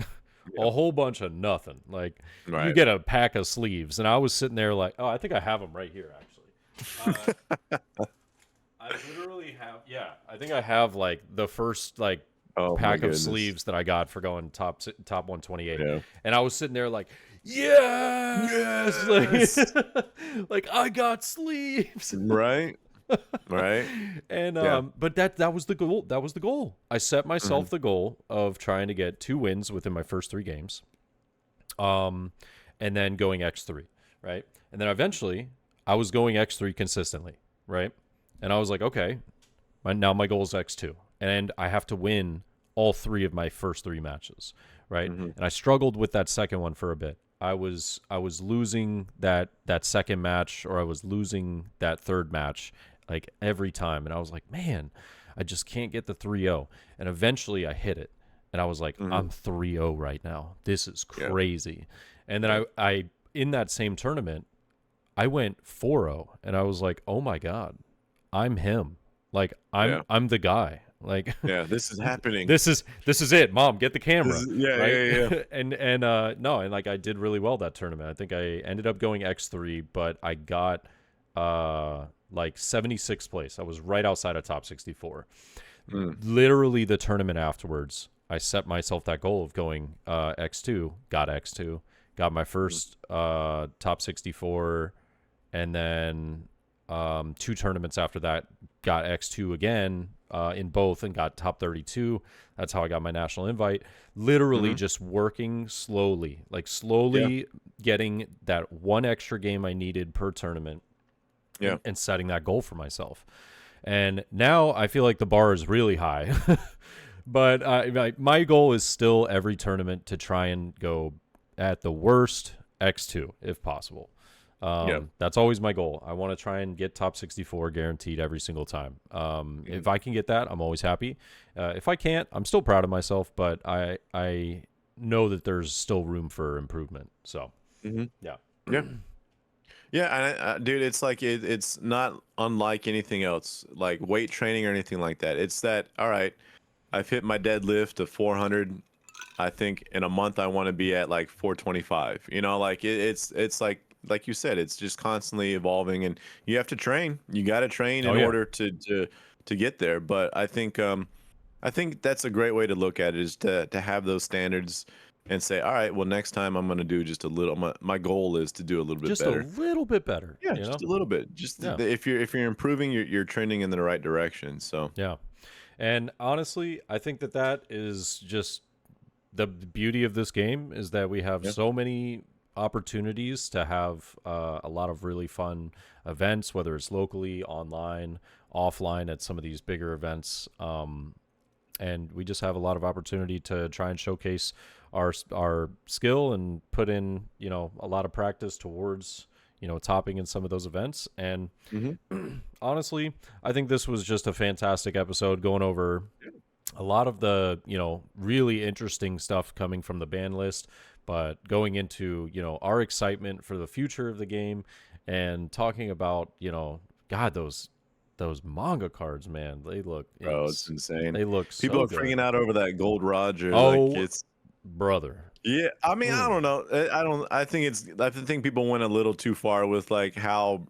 a whole bunch of nothing. Like you get a pack of sleeves. And I was sitting there like, oh, I think I have them right here actually. I literally have, I think I have like the first like pack of sleeves that I got for going top 128. Yeah. And I was sitting there like, yes! Like, like I got sleeves. Right. Right. And but that was the goal. That was the goal. I set myself the goal of trying to get 2 wins within my first 3 games. And then going X3, right? And then eventually I was going X3 consistently, right? And I was like, okay, now my goal is X2. And I have to win all 3 of my first 3 matches, right? And I struggled with that second one for a bit. I was losing that second match, or I was losing that third match like every time. And I was like, man, I just can't get the 3-0. And eventually I hit it. And I was like, I'm 3-0 right now. This is crazy. And then I in that same tournament, I went 4-0. And I was like, oh my God. I'm him. Like I'm the guy. Like this is happening. This is it. Mom, get the camera. Right? And no, and like I did really well that tournament. I think I ended up going X3, but I got like 76th place. I was right outside of top 64. Literally the tournament afterwards, I set myself that goal of going X2, got X2, got my first top 64, and then 2 tournaments after that, got X2 again in both and got top 32. That's how I got my national invite. Literally just working slowly, getting that 1 extra game I needed per tournament and setting that goal for myself. And now I feel like the bar is really high. But my goal is still every tournament to try and go at the worst X2 if possible. That's always my goal. I want to try and get top 64 guaranteed every single time. If I can get that, I'm always happy. If I can't, I'm still proud of myself, but I know that there's still room for improvement. So, yeah. Yeah. Yeah, and dude, it's like it's not unlike anything else, like weight training or anything like that. It's that, all right, I've hit my deadlift to 400. I think in a month I want to be at like 425. You know, like it's like you said, it's just constantly evolving, and you have to train. You got to train in order to get there. But I think that's a great way to look at it, is to have those standards and say, all right, well, next time I'm going to do just a little. My goal is to do a little bit better. Just a little bit better. Yeah, you just know? a little bit. Just if you're improving, you're trending in the right direction. So yeah, and honestly, I think that is just the beauty of this game, is that we have so many opportunities to have a lot of really fun events, whether it's locally, online, offline at some of these bigger events. And we just have a lot of opportunity to try and showcase our skill and put in, a lot of practice towards, topping in some of those events. And honestly, I think this was just a fantastic episode, going over a lot of the, really interesting stuff coming from the ban list, but going into, our excitement for the future of the game, and talking about, God, those manga cards, man, they look, it's insane. They look People so are good. freaking out over that gold Roger. Oh, like it's brother. Yeah, I mean, I don't know. I think people went a little too far with like how.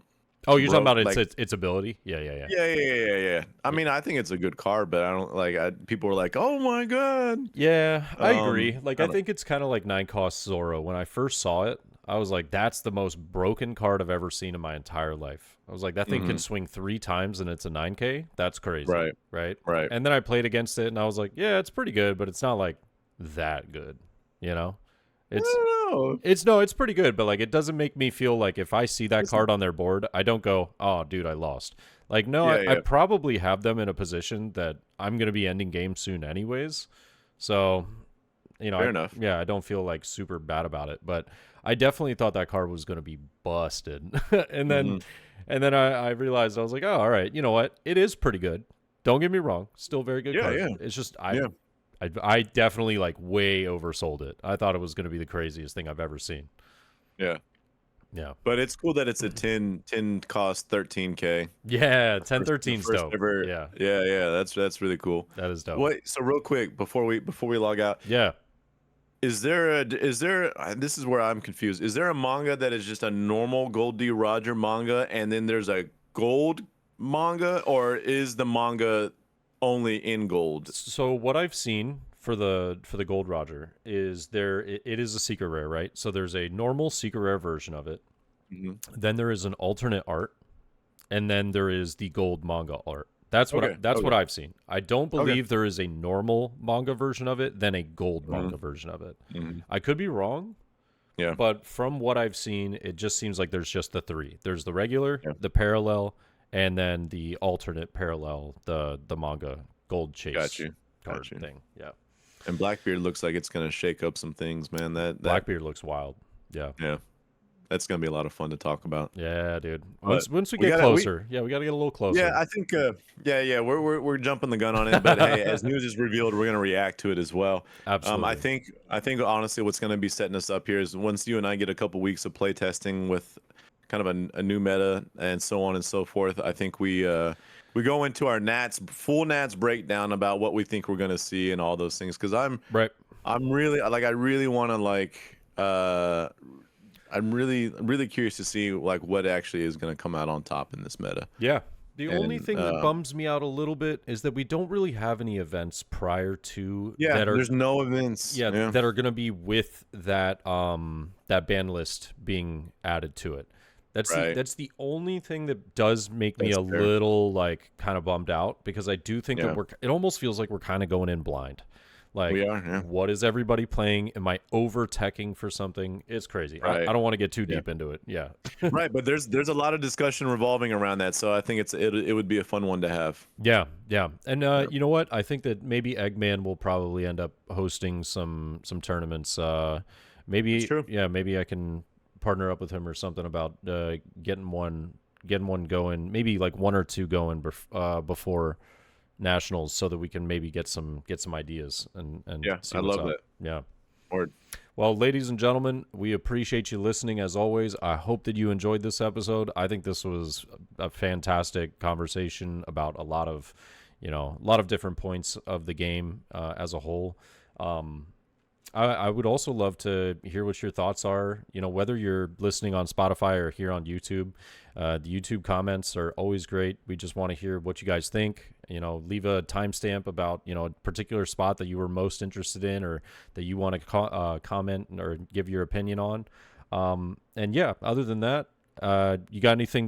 Oh, you're talking about its ability? Yeah. Yeah. I mean, I think it's a good card, but I don't like. People were like, "Oh my god." Yeah, I agree. Like, I don't- think it's kind of like 9-cost Zoro. When I first saw it, I was like, "That's the most broken card I've ever seen in my entire life." I was like, "That thing can swing 3 times and it's a 9K. That's crazy." Right. And then I played against it, and I was like, "Yeah, it's pretty good, but it's not like that good." You know? I don't know. It's pretty good, but like, it doesn't make me feel like if I see that card on their board, I don't go, "Oh, dude, I lost." Like, no, I probably have them in a position that I'm going to be ending games soon anyways. So, Fair enough. Yeah, I don't feel like super bad about it, but I definitely thought that card was going to be busted. and then I realized, I was like, "Oh, all right, you know what? It is pretty good. Don't get me wrong. Still very good card." Yeah. It's just I definitely like way oversold it. I thought it was going to be the craziest thing I've ever seen. Yeah. Yeah. But it's cool that it's a 10 cost 13K. Yeah, 10-13's First dope. ever. Yeah. That's really cool. That is dope. Wait, so real quick before we log out, Yeah. this is where I'm confused. Is there a manga that is just a normal Gold D Roger manga, and then there's a gold manga, or is the manga only in gold? So what I've seen for the Gold Roger is it is a secret rare, right? So there's a normal secret rare version of it. Then there is an alternate art, and then there is the gold manga art. That's what I've seen. I don't believe there is a normal manga version of it, then a gold manga version of it. I could be wrong. Yeah. But from what I've seen, it just seems like there's just the 3. There's the regular, the parallel, and then the alternate parallel, the manga gold chase card thing. Yeah. And Blackbeard looks like it's gonna shake up some things, man. That Blackbeard looks wild. Yeah. Yeah. That's gonna be a lot of fun to talk about. Yeah, dude. Once we get closer, we gotta get a little closer. Yeah, I think we're jumping the gun on it, but hey, as news is revealed, we're gonna react to it as well. Absolutely. I think honestly, what's gonna be setting us up here is once you and I get a couple weeks of play testing with kind of a new meta and so on and so forth, I think we go into our full Nats breakdown about what we think we're gonna see and all those things. Because I'm really like, I really want to like I'm really curious to see like what actually is going to come out on top in this meta. Yeah. The only thing that bums me out a little bit is that we don't really have any events prior to there's no events that are going to be with that that ban list being added to it. That's the only thing that does make me a little like kind of bummed out, because I do think that it almost feels like we're kind of going in blind. Like, We are, yeah. what is everybody playing? Am I over teching for something? It's crazy. I Right. don't want to get too Yeah. deep into it. Yeah. Right, but there's a lot of discussion revolving around that, so I think it would be a fun one to have. Yeah, yeah. And Yep. you know what? I think that maybe Eggman will probably end up hosting some tournaments. It's Maybe true. yeah, maybe I can partner up with him or something about getting one going, maybe like one or two going before nationals, so that we can maybe get some ideas and Yeah, see I what's love up. that. Yeah. Or Well, ladies and gentlemen, we appreciate you listening as always. I hope that you enjoyed this episode. I think this was a fantastic conversation about a lot of, a lot of different points of the game as a whole. Um, I would also love to hear what your thoughts are. Whether you're listening on Spotify or here on YouTube, the YouTube comments are always great. We just want to hear what you guys think. Leave a timestamp about a particular spot that you were most interested in, or that you want to comment or give your opinion on. And yeah, other than that, you got anything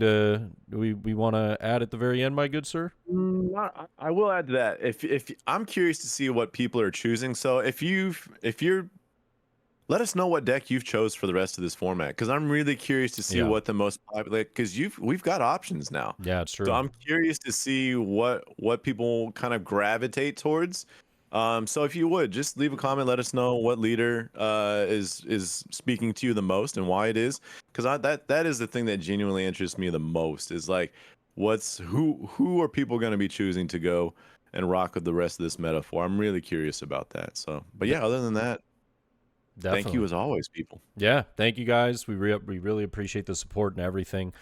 we want to add at the very end, my good sir? I will add to that. If I'm curious to see what people are choosing, so if you're let us know what deck you've chose for the rest of this format, because I'm really curious to see Yeah. what the most popular, because we've got options now. Yeah, it's true. So I'm curious to see what people kind of gravitate towards. So if you would just leave a comment, let us know what leader is speaking to you the most and why it is, because that is the thing that genuinely interests me the most, is like who are people going to be choosing to go and rock with the rest of this metaphor. I'm really curious about that. So, but yeah, other than that, Definitely. thank you as always, people. Yeah, thank you guys. We really appreciate the support and everything.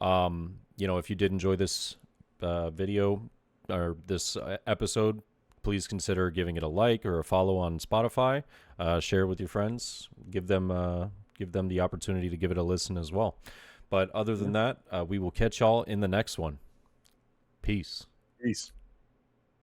If you did enjoy this video or this episode, please consider giving it a like or a follow on Spotify. Share it with your friends. Give them the opportunity to give it a listen as well. But other than that, we will catch y'all in the next one. Peace. Peace.